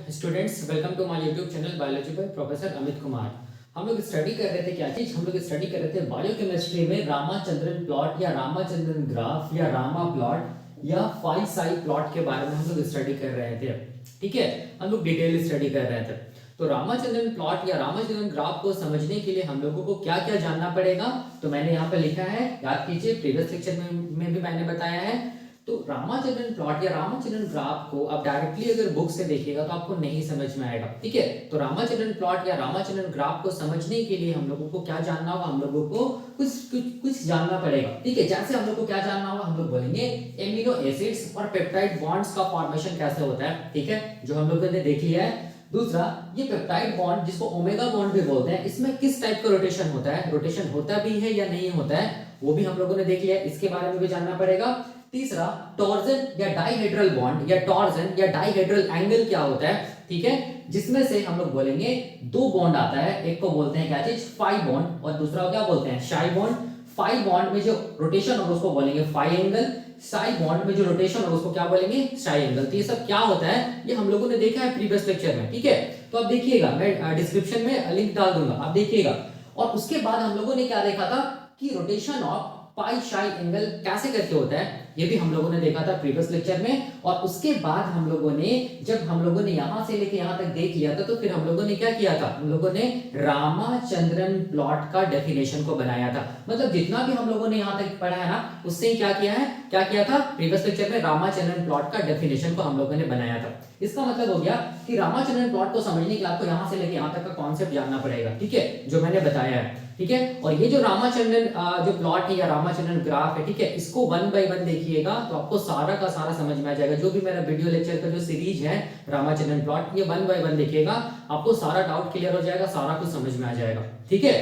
Students, welcome to my YouTube channel biology by professor Amit Kumar. हम लोग study कर रहे थे क्या चीज? हम लोग स्टडी कर रहे थे बायोकेमिस्ट्री में रामाचंद्रन प्लॉट या रामाचंद्रन ग्राफ या रामा प्लॉट या फाई साई प्लॉट के बारे में हम लोग स्टडी कर रहे थे। ठीक है, हम लोग डिटेल स्टडी कर रहे थे। तो रामाचंद्रन प्लॉट या रामाचंद्रन ग्राफ को समझने के लिए हम लोगों को क्या क्या जानना पड़ेगा, तो मैंने यहाँ पे लिखा है, याद कीजिए, प्रीवियस लेक्चर में भी मैंने बताया है। तो रामाचंद्रन प्लॉट या रामाचंद्रन ग्राफ को आप डायरेक्टली अगर बुक से देखिएगा तो आपको नहीं समझ में आएगा। ठीक है, तो रामाचंद्रन प्लॉट या रामाचंद्रन ग्राफ को समझने के लिए हम लोगों को क्या जानना होगा? हम लोगों को कुछ कुछ कुछ जानना पड़ेगा। ठीक है, जैसे हम लोग को क्या जानना होगा, हम लोग बोलेंगे एमिनो एसिड्स और पेप्टाइड बॉन्ड्स का फॉर्मेशन कैसे होता है। ठीक है, जो हम लोगों ने देख लिया है। दूसरा, ये पेप्टाइड बॉन्ड जिसको ओमेगा बॉन्ड भी बोलते हैं, इसमें किस टाइप का रोटेशन होता है, रोटेशन होता भी है या नहीं होता है, वो भी हम लोगों ने देख लिया है, इसके बारे में भी जानना पड़ेगा। तीसरा, टॉर्जन या डाइहेड्रल बॉन्ड या टॉर्जन या डाइहेड्रल एंगल क्या होता है। ठीक है, जिसमें से हम लोग बोलेंगे दो बॉन्ड आता है, एक को बोलते हैं क्या चीज, फाई बॉन्ड, और दूसरा क्या बोलते हैं, शाई बॉन्ड। फाई बॉन्ड में जो रोटेशन होगा उसको बोलेंगे फाई एंगल, साई बॉन्ड में जो रोटेशन होगा उसको क्या बोलेंगे, साई एंगल। तो ये सब क्या होता है, ये हम लोगों ने देखा है प्रीवियस लेक्चर में। ठीक है, तो अब देखिएगा, मैं डिस्क्रिप्शन में लिंक डाल दूंगा, आप देखिएगा। और उसके बाद हम लोगों ने क्या देखा था कि रोटेशन ऑफ पाई शाई एंगल कैसे करके होता है, ये भी हम लोगों ने देखा था प्रीवियस लेक्चर में। और उसके बाद हम लोगों ने, जब हम लोगों ने यहां से लेके यहां तक देख लिया था, तो फिर हम लोगों ने क्या किया था, हम लोगों ने रामाचंद्रन प्लॉट का डेफिनेशन को बनाया था। मतलब जितना भी हम लोगों ने यहां तक पढ़ा है ना, उससे क्या किया था प्रीवियस लेक्चर में, रामाचंद्रन प्लॉट का डेफिनेशन को हम लोगों ने बनाया था। इसका मतलब हो गया कि रामाचंद्रन प्लॉट को समझने के लिए आपको यहां से लेके यहां तक का कॉन्सेप्ट जानना पड़ेगा। ठीक है, जो मैंने बताया है। ठीक है, और ये जो रामाचंद्रन जो प्लॉट है या रामाचंद्रन ग्राफ है, ठीक है, इसको वन बाय वन देखिएगा तो आपको सारा का सारा समझ में आ जाएगा। जो भी मेरा वीडियो लेक्चर का जो सीरीज है रामाचंद्रन प्लॉट, ये वन बाय वन देखिएगा, आपको सारा डाउट क्लियर हो जाएगा, सारा कुछ समझ में आ जाएगा। ठीक है,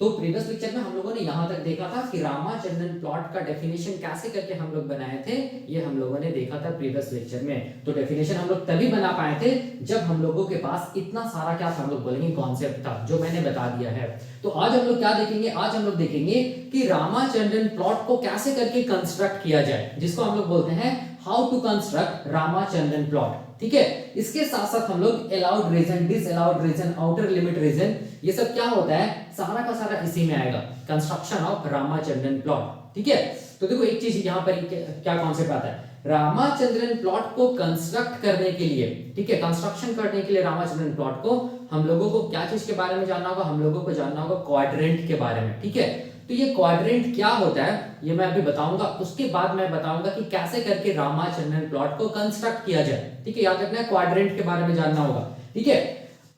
तो प्रीवियस लेक्चर में हम लोगों ने यहां तक देखा था कि रामाचंद्रन प्लॉट का डेफिनेशन कैसे करके हम लोग बनाए थे, ये हम लोगों ने देखा था प्रीवियस लेक्चर में। तो डेफिनेशन हम लोग तभी बना पाए थे जब हम लोगों के पास इतना सारा क्या था, हम लोग बोलेंगे कॉन्सेप्ट था, जो मैंने बता दिया है। तो आज हम लोग क्या देखेंगे, आज हम लोग देखेंगे कि रामाचंद्रन प्लॉट को कैसे करके कंस्ट्रक्ट किया जाए, जिसको हम लोग बोलते हैं how to construct Ramachandran plot. ठीक है, इसके साथ साथ हम लोग allowed region, disallowed region, outer limit region, ये सब क्या होता है, सारा का सारा इसी में आएगा, कंस्ट्रक्शन ऑफ रामाचंद्रन प्लॉट। ठीक है, तो देखो एक चीज यहाँ पर क्या कॉन्सेप्ट आता है, रामाचंद्रन प्लॉट को कंस्ट्रक्ट करने के लिए, ठीक है, कंस्ट्रक्शन करने के लिए रामाचंद्रन प्लॉट को हम लोगों को क्या चीज के बारे में जानना होगा, हम लोगों को जानना होगा क्वाड्रेंट के बारे में। ठीक है, तो ये क्वाड्रेंट क्या होता है ये मैं अभी बताऊंगा, उसके बाद मैं बताऊंगा कि कैसे करके रामाचंद्रन प्लॉट को कंस्ट्रक्ट किया जाए। ठीक है, याद रखना है क्वाड्रेंट के बारे में जानना होगा। ठीक है,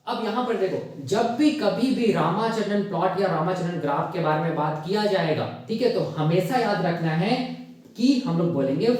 अब यहां पर देखो, जब भी कभी भी रामाचंद्रन प्लॉट या रामाचंद्रन ग्राफ के बारे में बात किया जाएगा, ठीक है, तो हमेशा याद रखना है कि हम लोग बोलेंगे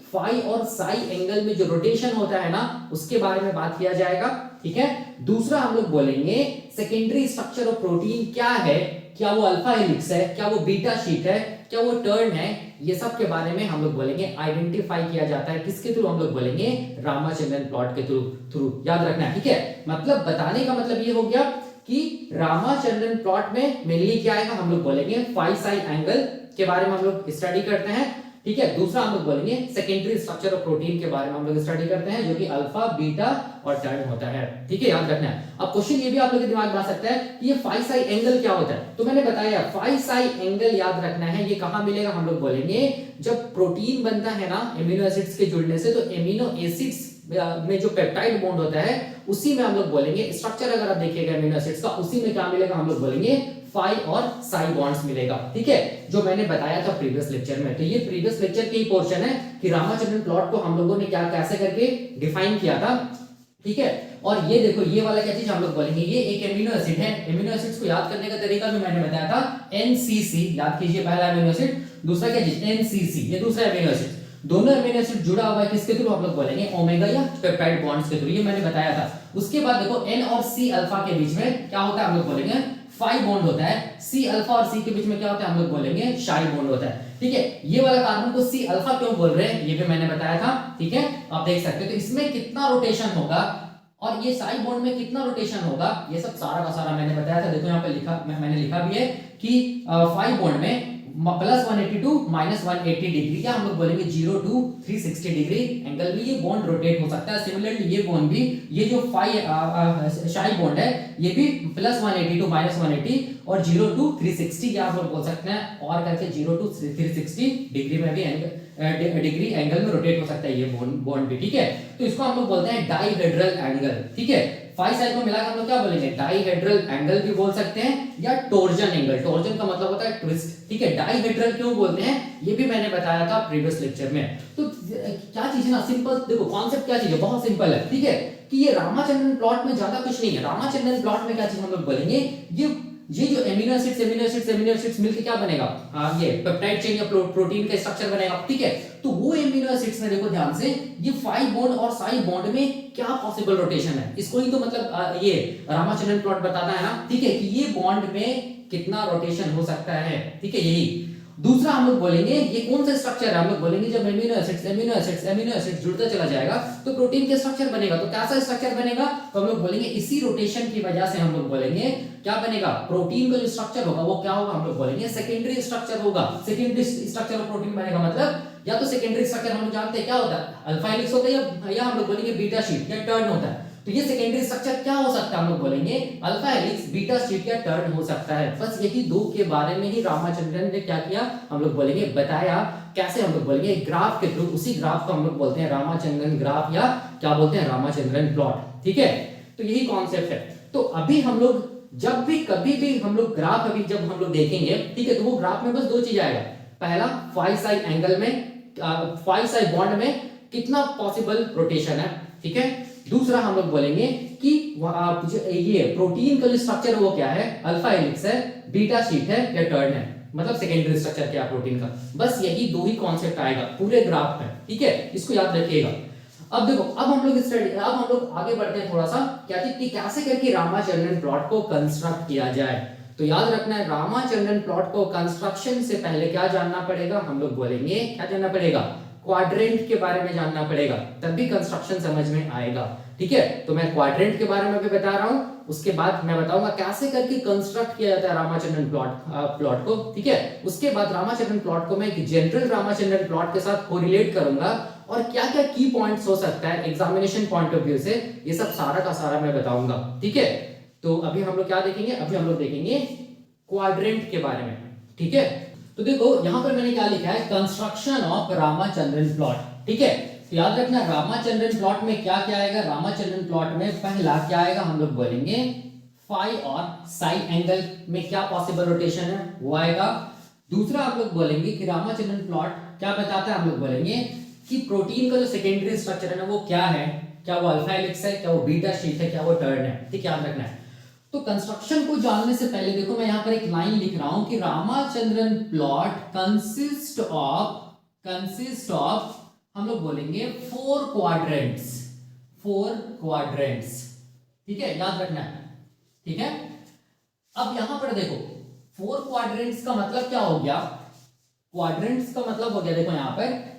फाई और साई एंगल में जो रोटेशन होता है ना, उसके बारे में बात किया जाएगा। ठीक है, दूसरा हम लोग बोलेंगे सेकेंडरी स्ट्रक्चर ऑफ प्रोटीन क्या है, क्या वो अल्फा हेलिक्स है, क्या वो बीटा शीट है, क्या वो टर्न है, ये सब के बारे में हम लोग बोलेंगे, आइडेंटिफाई किया जाता है किसके थ्रू, हम लोग बोलेंगे रामाचंद्रन प्लॉट के थ्रू। याद रखना है। ठीक है, मतलब बताने का मतलब ये हो गया कि रामाचंद्रन प्लॉट में मेनली क्या आएगा, हम लोग बोलेंगे फाई साई एंगल के बारे में हम लोग स्टडी करते हैं। ठीक है, दूसरा हम लोग बोलेंगे सेकेंडरी स्ट्रक्चर ऑफ प्रोटीन के बारे में हम लोग स्टडी करते हैं, जो कि अल्फा, बीटा और टर्न होता है। ठीक है, याद रखना है। अब क्वेश्चन ये भी आप लोग के दिमाग में आ सकता है कि ये फाई साई एंगल क्या होता है, तो मैंने बताया फाई साई एंगल याद रखना है, ये कहां मिलेगा, हम लोग बोलेंगे जब प्रोटीन बनता है ना एमिनो एसिड्स के जुड़ने से, तो एमिनो एसिड्स में जो पेप्टाइड बॉन्ड होता है उसी में हम लोग बोलेंगे, स्ट्रक्चर अगर आप देखिएगा एमिनो एसिड्स का, उसी में क्या मिलेगा, हम लोग बोलेंगे फाई और साई बॉन्ड्स मिलेगा। ठीक है, जो मैंने बताया था प्रीवियस लेक्चर में। तो ये प्रीवियस लेक्चर की पोर्शन है कि रामाचंद्रन प्लॉट को हम लोगों ने क्या कैसे करके डिफाइन किया था। ठीक है, और ये देखो, ये वाला क्या चीज हम लोग बोलेंगे, ये एक एमिनो एसिड है। एमिनो एसिड्स को याद करने का तरीका भी मैंने बताया था, एनसीसी याद कीजिए, पहला एमिनो एसिड, दूसरा क्या चीज, एनसीसी, ये दूसरा एमिनो एसिड। दोनों एमिनो एसिड जुड़ा हुआ है किसके थ्रू, हम लोग बोलेंगे ओमेगा या पेप्टाइड बॉन्ड्स के थ्रू, ये मैंने बताया था। उसके बाद देखो एन और सी अल्फा के बीच में क्या होता है, हम लोग बोलेंगे फाई बॉन्ड होता है। सी अल्फा और सी के बीच में क्या होता है, हम लोग बोलेंगे शाई बॉन्ड होता है। ठीक है, ये वाला कार्बन को सी अल्फा क्यों बोल रहे हैं, ये भी मैंने बताया था। ठीक है, आप देख सकते हो, तो इसमें कितना रोटेशन होगा और ये साई बॉन्ड में कितना रोटेशन होगा, ये सब सारा का सारा मैंने बताया था। देखो यहाँ पे लिखा, मैंने लिखा भी है कि फाई बॉन्ड में +180 टू -180 डिग्री, क्या हम लोग बोलेंगे 0 टू 360 डिग्री एंगल में ये बॉन्ड रोटेट हो सकता है। सिमिलरली ये बॉन्ड भी, ये जो शाई बॉन्ड है ये भी +180 टू -180 और 0 टू 360 या आप लोग बोल सकते हैं और करके 0 टू 360 डिग्री में भी डिग्री एंगल में रोटेट हो सकता है ये बॉन्ड भी, ठीक है। तो इसको हम लोग बोलते हैं डाइहेड्रल एंगल, ठीक है। 5 साइड को मिलाकर हम लोग क्या बोलेंगे, डाइहेड्रल एंगल भी बोल सकते हैं या टॉर्जन एंगल। टॉर्जन का मतलब होता है ट्विस्ट, ठीक है। डाइहेड्रल क्यों बोलते हैं ये भी मैंने बताया था प्रीवियस लेक्चर में। तो क्या चीज है ना, सिंपल देखो कॉन्सेप्ट क्या चीज है, बहुत सिंपल है, ठीक है। कि ये रामाचंद्रन प्लॉट में ज्यादा कुछ नहीं है। रामाचंद्रन प्लॉट में क्या चीज हम लोग बोलेंगे, ये जो एमिनो एसिड्स मिलके क्या बनेगा, ये पेप्टाइड चेन या प्रोटीन का स्ट्रक्चर बनेगा, ठीक है। तो वो एमिनो एसिड्स में देखो ध्यान से, ये 5 बॉन्ड और साई बॉन्ड में क्या पॉसिबल रोटेशन है, इसको ही तो मतलब ये रामाचंद्रन प्लॉट बताता है ना, ठीक है। कि ये बॉन्ड में कितना रोटेशन हो सकता है, ठीक है। यही दूसरा हम लोग बोलेंगे, ये कौन सा स्ट्रक्चर है, हम लोग बोलेंगे जब एमिनो एसिड्स जुड़ता चला जाएगा तो प्रोटीन के स्ट्रक्चर बनेगा। तो कैसा स्ट्रक्चर बनेगा, तो हम लोग बोलेंगे इसी रोटेशन की वजह से हम लोग बोलेंगे क्या बनेगा, प्रोटीन का जो स्ट्रक्चर होगा वो क्या होगा, हम लोग बोलेंगे सेकेंडरी स्ट्रक्चर होगा। सेकेंडरी स्ट्रक्चर ऑफ प्रोटीन बनेगा, मतलब या तो सेकेंडरी स्ट्रक्चर हम लोग जानते हैं क्या होता है, अल्फा हेलिक्स होता है या हम लोग बोलेंगे बीटा शीट या टर्न होता है। तो ये सेकेंडरी स्ट्रक्चर क्या हो सकता है, हम लोग बोलेंगे अल्फा हेलिक्स, बीटा शीट या टर्न हो सकता है। बस यही दो के बारे में ही रामाचंद्रन ने क्या किया, हम लोग बोलेंगे बताया। कैसे, हम लोग बोलेंगे ग्राफ के थ्रू, उसी ग्राफ को हम लोग बोलते हैं रामाचंद्रन ग्राफ या क्या बोलते हैं रामाचंद्रन प्लॉट, ठीक है। तो यही कॉन्सेप्ट है। तो अभी हम लोग जब भी कभी भी हम लोग ग्राफ अभी जब हम लोग देखेंगे, ठीक है, तो वो ग्राफ में बस दो चीज आएगा। पहला 5 साइड एंगल में 5 साइड बॉन्ड में कितना पॉसिबल रोटेशन है, ठीक है। दूसरा हम लोग बोलेंगे कि ये प्रोटीन का जो स्ट्रक्चर वो क्या है, अल्फा हेलिक्स है, बीटा शीट है या टर्न है, मतलब सेकेंडरी स्ट्रक्चर क्या प्रोटीन का। बस यही दो ही कॉन्सेप्ट आएगा पूरे ग्राफ में, ठीक है। इसको याद रखिएगा। अब देखो, अब हम लोग आगे बढ़ते हैं थोड़ा सा, क्या चीज कि कैसे करके रामाचंद्रन प्लॉट को कंस्ट्रक्ट किया जाए। तो याद रखना है, रामाचंद्रन प्लॉट को कंस्ट्रक्शन से पहले क्या जानना पड़ेगा, हम लोग बोलेंगे क्या जानना पड़ेगा, क्वाड्रेंट के बारे में जानना पड़ेगा, तभी कंस्ट्रक्शन समझ में आएगा, ठीक है। तो मैं क्वाड्रेंट के बारे में भी बता रहा हूं, उसके बाद मैं बताऊंगा कैसे करके कंस्ट्रक्ट किया जाता है रामाचंद्रन प्लॉट को, ठीक है। उसके बाद रामाचंद्रन प्लॉट को मैं एक जनरल रामाचंद्रन प्लॉट के साथ कोरिलेट करूंगा और क्या क्या की पॉइंट्स हो सकता है एग्जामिनेशन पॉइंट ऑफ व्यू से, ये सब सारा का सारा मैं बताऊंगा, ठीक है। तो अभी हम लोग क्या देखेंगे, अभी हम लोग देखेंगे क्वाड्रेंट के बारे में, ठीक है। तो देखो यहां पर मैंने क्या लिखा है, कंस्ट्रक्शन ऑफ रामाचंद्रन प्लॉट, ठीक है। तो याद रखना रामाचंद्रन प्लॉट में क्या क्या आएगा, रामाचंद्रन प्लॉट में पहला क्या आएगा, हम लोग बोलेंगे फाई और साई एंगल में क्या पॉसिबल रोटेशन है वो आएगा। दूसरा हम लोग बोलेंगे कि रामाचंद्रन प्लॉट क्या बताता है, हम लोग बोलेंगे कि प्रोटीन का जो सेकेंडरी स्ट्रक्चर है ना वो क्या है, क्या वो अल्फा हेलिक्स है, क्या वो बीटा शीट है, क्या वो टर्न है, ठीक है, याद रखना है। तो कंस्ट्रक्शन को जानने से पहले देखो मैं यहां पर एक लाइन लिख रहा हूं कि रामाचंद्रन प्लॉट कंसिस्ट ऑफ हम लोग बोलेंगे 4 क्वाड्रेंट्स, ठीक है, याद रखना है, ठीक है। अब यहां पर देखो 4 क्वाड्रेंट्स का मतलब क्या हो गया, क्वाड्रेंट्स का मतलब हो गया, देखो यहां पर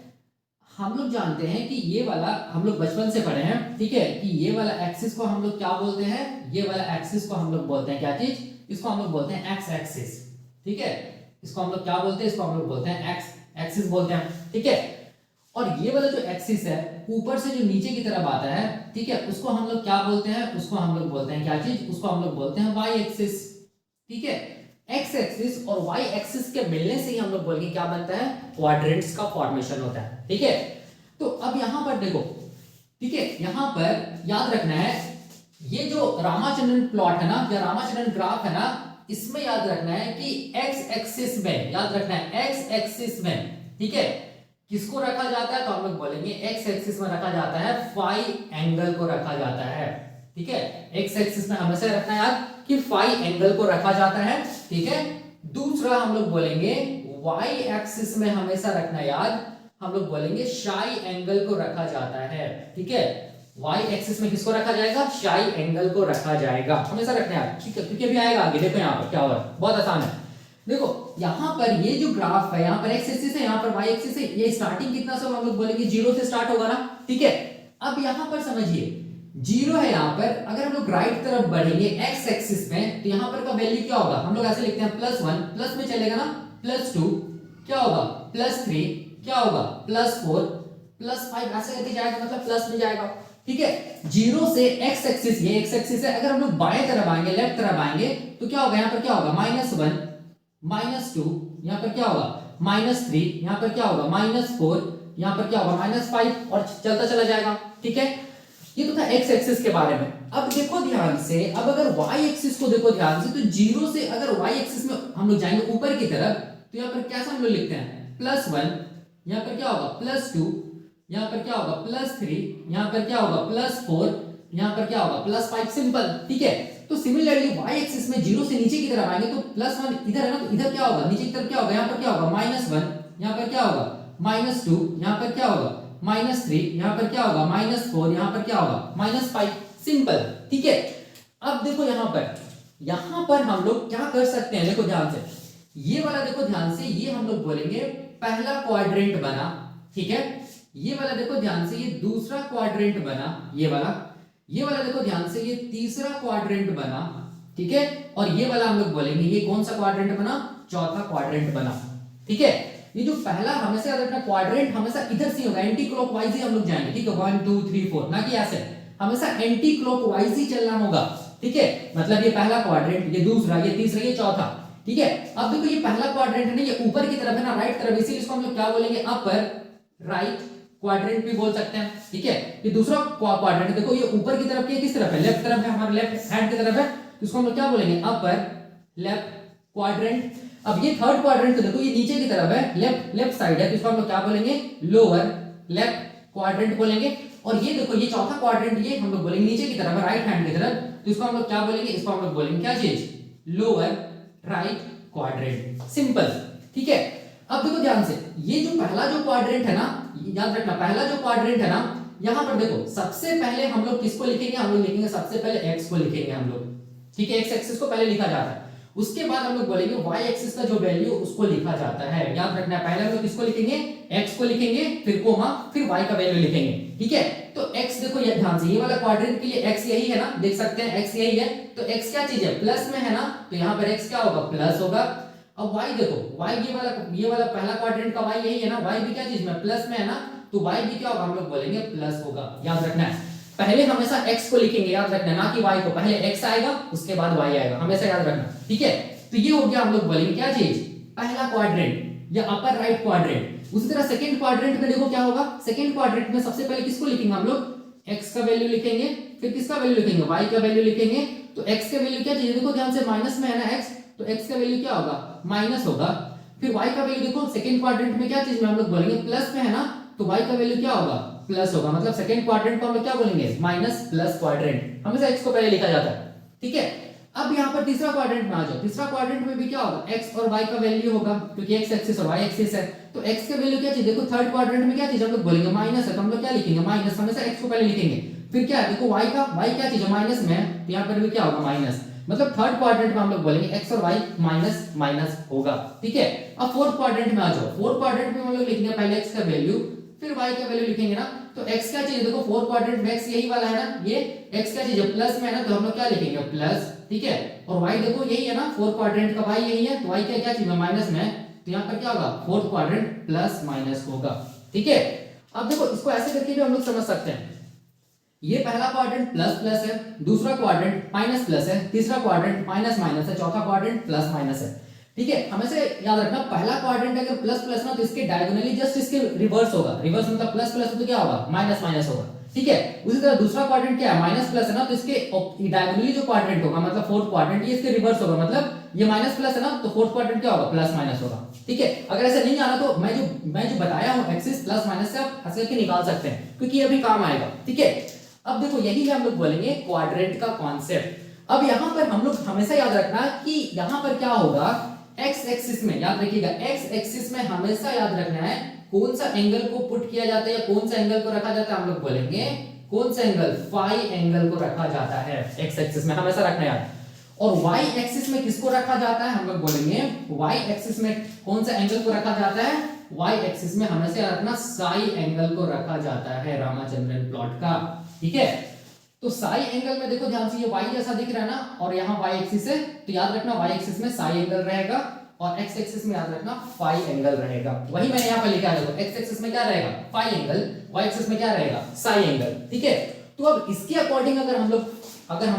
हम लोग जानते हैं कि ये वाला हम लोग बचपन से पढ़े हैं, ठीक है, कि ये वाला एक्सिस को हम लोग क्या बोलते हैं, ये वाला एक्सिस को हम लोग बोलते हैं क्या चीज, इसको हम लोग बोलते हैं एक्स एक्सिस, ठीक है। इसको हम लोग क्या बोलते हैं, इसको हम लोग बोलते हैं एक्स एक्सिस बोलते हैं, ठीक है। और ये वाला जो एक्सिस है ऊपर से जो नीचे की तरफ आता है, ठीक है, उसको हम लोग क्या बोलते हैं, उसको हम लोग बोलते हैं क्या चीज, उसको हम लोग बोलते हैं वाई एक्सिस, ठीक है। एक्स एक्सिस और वाई एक्सिस के मिलने से ही हम लोग बोलेंगे क्या बनता है, क्वाड्रेंट्स का फॉर्मेशन होता है, ठीक है। तो अब यहां पर देखो, ठीक है, यहां पर याद रखना है ये जो रामाचंद्रन प्लॉट है ना या रामाचंद्रन ग्राफ है ना, इसमें याद रखना है कि एक्स एक्सिस में, याद रखना है एक्स एक्सिस में, ठीक है, किसको रखा जाता है, तो हम लोग बोलेंगे एक्स एक्सिस में रखा जाता है फाई एंगल को रखा जाता है, ठीक है। एक्स एक्सिस में हमेशा रखना है याद कि फाई एंगल को रखा जाता है, ठीक है। दूसरा हम लोग बोलेंगे वाई एक्सिस में हमेशा रखना याद, हम लोग बोलेंगे शाई एंगल को रखा जाता है, ठीक है। वाई एक्सिस में किसको रखा जाएगा, शाई एंगल को रखा जाएगा, हमेशा रखना याद, ठीक है, क्योंकि अभी आएगा आगे, देखो यहाँ पर क्या हो रहा है, बहुत आसान है। देखो यहाँ पर ये जो ग्राफ है, यहाँ पर एक्स एक्सिस है, यहाँ पर वाई एक्सिस है, ये स्टार्टिंग कितना सब हम लोग बोलेंगे 0 से स्टार्ट होगा ना, ठीक है। अब यहाँ पर समझिए 0 है यहाँ पर, अगर हम लोग राइट तरफ बढ़ेंगे एक्स एक्सिस में तो यहाँ पर का वैल्यू क्या होगा, हम लोग ऐसे लिखते हैं +1, प्लस में चलेगा ना, +2 क्या होगा +3 क्या होगा +4 +5 ऐसे करके जाएगा, मतलब प्लस में जाएगा। ठीक है, 0 से x एक्सिस, ये x एक्सिस है, अगर हम लोग बाएं तरफ आएंगे, लेफ्ट तरफ आएंगे तो क्या होगा, यहाँ पर क्या होगा -1 -2, यहाँ पर क्या होगा -3, यहाँ पर क्या होगा -4, यहाँ पर क्या होगा -5 और चलता चला जाएगा। ठीक है, ये तो था x एक्सिस के बारे में। अब देखो ध्यान से, अब अगर y एक्सिस को देखो ध्यान से, तो 0 से अगर y एक्सिस में हम लोग जाएंगे ऊपर की तरफ, तो यहाँ पर कैसा हम लोग लिखते हैं +1, यहाँ पर क्या होगा +2, यहाँ पर क्या होगा +3, यहाँ पर क्या होगा +4, यहाँ पर क्या होगा +5, सिंपल। ठीक है, तो सिमिलरली y एक्सिस में 0 से नीचे की तरफ आएंगे तो +1 इधर है ना, तो इधर क्या होगा, नीचे की तरफ क्या होगा, यहाँ पर क्या होगा -1, यहाँ पर क्या होगा -2, यहाँ पर क्या होगा -3, यहाँ पर क्या होगा -4, यहाँ पर क्या होगा -5, सिंपल। ठीक है, अब देखो यहाँ पर हम लोग क्या कर सकते हैं, देखो ध्यान से, ये वाला देखो ध्यान से, ये हम लोग बोलेंगे पहला क्वाड्रेंट बना। ठीक है, ये वाला देखो ध्यान से, ये दूसरा क्वाड्रेंट बना, ये वाला देखो ध्यान से, ये तीसरा क्वाड्रेंट बना। ठीक है, और ये वाला हम लोग बोलेंगे ये कौन सा क्वाड्रेंट बना, चौथा क्वाड्रेंट बना। ठीक है, ये जो पहला हमेशा याद रखना, क्वाड्रेंट हमेशा इधर से होगा, एंटी क्लॉकवाइज ही हम लोग जाएंगे। ठीक है, 1 2 3 4, ना कि ऐसे, हमेशा एंटी क्लॉकवाइज ही चलना होगा। ठीक है, मतलब ये पहला क्वाड्रेंट, ये दूसरा, ये तीसरा, ये चौथा। ठीक है, अब देखो ये पहला क्वाड्रेंट है ना, ये ऊपर की तरफ है ना, राइट तरफ, इसीलिए इसको हम लोग क्या बोलेंगे, अपर राइट क्वाड्रेंट भी बोल सकते हैं। ठीक है, ये दूसरा क्वाड्रेंट देखो, ये ऊपर की तरफ के किस तरफ है, लेफ्ट तरफ है, हमारा लेफ्ट हैंड की तरफ है, तो इसको हम लोग क्या बोलेंगे, अपर लेफ्ट क्वाड्रेंट। अब ये थर्ड क्वाड्रेंट तो देखो ये नीचे की तरफ है, लेफ्ट साइड है, तो इसको हम लोग क्या बोलेंगे, लोअर लेफ्ट क्वाड्रेंट बोलेंगे। और ये देखो ये चौथा क्वाड्रेंट, ये हम लोग बोलेंगे नीचे की तरफ है, राइट हैंड की तरफ, तो इसको हम लोग क्या बोलेंगे, इसको हम लोग बोलेंगे क्या चीज, लोअर राइट क्वाड्रेंट, सिंपल। ठीक है, अब देखो ध्यान से, ये जो पहला जो क्वाड्रेंट है ना, याद रखना पहला जो क्वाड्रेंट है ना, यहां पर देखो सबसे पहले हम लोग किसको लिखेंगे, हम लोग लिखेंगे सबसे पहले x को लिखेंगे हम लोग। ठीक है, x एक्सिस को पहले लिखा जाता है, उसके बाद हम लोग बोलेंगे y एक्सिस का जो वैल्यू उसको लिखा जाता है। याद रखना पहले हम लोग किसको लिखेंगे, x को लिखेंगे, फिर कोमा, फिर y का वैल्यू लिखेंगे। ठीक है, तो x देखो ये ध्यान से, ये वाला क्वाड्रेंट के लिए x यही है ना, देख सकते हैं x यही है, तो x क्या चीज है, प्लस में है ना, तो यहाँ पर x क्या होगा, प्लस होगा। अब y देखो, y ये वाला पहला क्वाड्रेंट का y यही है ना, y भी क्या चीज में, प्लस में है ना, तो y भी क्या होगा, हम लोग बोलेंगे प्लस होगा। याद रखना है, पहले हमेशा x को लिखेंगे, याद रखना, ना कि y को, पहले x आएगा उसके बाद y आएगा, हमेशा याद रखना। ठीक है, तो ये हो गया, हम लोग बोलेंगे क्या चीज, पहला क्वाड्रेंट या अपर राइट क्वाड्रेंट। उसी तरह सेकंड क्वाड्रेंट में देखो क्या होगा, सेकंड क्वाड्रेंट में सबसे पहले किसको लिखेंगे हम लोग, x का वैल्यू लिखेंगे, फिर किसका वैल्यू लिखेंगे, y का वैल्यू लिखेंगे। तो x का वैल्यू क्या चाहिए, देखो ध्यान से, माइनस में है ना x, तो x का वैल्यू क्या होगा, माइनस होगा। फिर y का वैल्यू देखो, सेकंड क्वाड्रेंट में क्या चीज में हम लोग बोलेंगे, प्लस में है ना, तो y का वैल्यू क्या होगा, प्लस होगा। मतलब सेकंड क्वाड्रेंट को हम लोग क्या बोलेंगे, माइनस प्लस क्वाड्रेंट, हमेशा x को पहले लिखा जाता है। ठीक है, अब यहाँ पर तीसरा क्वाड्रेंट में आ जाओ, तीसरा क्वाड्रेंट में भी क्या होगा, x और y का वैल्यू होगा, क्योंकि x एक्सिस और y एक्सिस है, तो x का वैल्यू क्या चीज, देखो थर्ड क्वाड्रेंट में क्या चीज हम लोग बोलेंगे, माइनस है, तो हम लोग क्या लिखेंगे, माइनस, हमेशा x को पहले लिखेंगे। फिर क्या है, देखो y क्या चीज है, माइनस में है, तो यहाँ पर भी क्या होगा, माइनस, मतलब थर्ड क्वाड्रेंट में हम लोग बोलेंगे x और y माइनस माइनस होगा। ठीक है, अब फोर्थ क्वाड्रेंट में आ जाओ, फोर्थ क्वाड्रेंट में हम लोग लिखेंगे पहले x का वैल्यू, फिर y का वैल्यू लिखेंगे ना, तो x क्या चीज, देखो फोर्थ क्वाड्रेंट में x यही वाला है ना, ये x क्या चीज है, प्लस में है ना, तो हम लोग क्या लिखेंगे, प्लस। ठीक है, और y देखो यही है ना, फोर्थ क्वाड्रेंट का y यही है, तो y क्या चीज है, माइनस में है, तो यहाँ पर क्या होगा, फोर्थ क्वाड्रेंट प्लस माइनस होगा। ठीक है, अब देखो इसको ऐसे करके भी हम लोग समझ सकते हैं, ये पहला क्वाड्रेंट प्लस प्लस है, दूसरा क्वाड्रेंट माइनस प्लस है, तीसरा क्वाड्रेंट माइनस माइनस है, चौथा क्वाड्रेंट प्लस माइनस है। ठीक है, हमें से याद रखना, पहला क्वाड्रेंट अगर प्लस प्लस ना, तो इसके डायगोनली जस्ट इसके रिवर्स होगा, रिवर्स मतलब प्लस प्लस तो क्या होगा, माइनस माइनस होगा। ठीक है, उसी तरह दूसरा क्वाड्रेंट क्या है, माइनस प्लस है ना, तो इसके डायगोनली जो क्वाड्रेंट होगा, मतलब फोर्थ क्वाड्रेंट, ये इसके रिवर्स होगा, मतलब ये माइनस प्लस है ना, तो फोर्थ क्वाड्रेंट क्या होगा, प्लस माइनस होगा। ठीक है, अगर ऐसा नहीं आना तो मैं जो बताया हूं एक्सिस प्लस माइनस से आप ऐसे करके निकाल सकते हैं, क्योंकि ये भी काम आएगा। ठीक है, अब देखो यही है हम लोग बोलेंगे क्वाड्रेंट का कॉन्सेप्ट। अब यहां पर हम लोग हमेशा याद रखना कि यहां पर क्या होगा, x एक्सिस में, याद रखिएगा x एक्सिस में हमेशा याद रखना है कौन सा एंगल को पुट किया जाता है या कौन सा एंगल को रखा जाता है, हम लोग बोलेंगे कौन सा एंगल, फाई एंगल को रखा जाता है x एक्सिस में, हमेशा रखना याद। और y एक्सिस में किसको रखा जाता है, हम लोग बोलेंगे y एक्सिस में कौन सा एंगल को रखा जाता है, y एक्सिस में हमेशा याद रखना साई एंगल को रखा जाता है रामाचंद्रन प्लॉट का। ठीक है, तो साई एंगल में देखो ध्यान से, ये y जैसा दिख रहा है ना, और यहाँ y एक्सिस है, तो याद रखना y एक्सिस में साई एंगल रहेगा, और एक्स एक्सिस में याद रखना फाई एंगल रहेगा। वही मैंने यहाँ पर लिखा है, देखो एक्स एक्सिस में क्या रहेगा फाई एंगल, वाई एक्सिस में क्या रहेगा साई एंगल। ठीक है, तो अब इसके अकॉर्डिंग अगर हम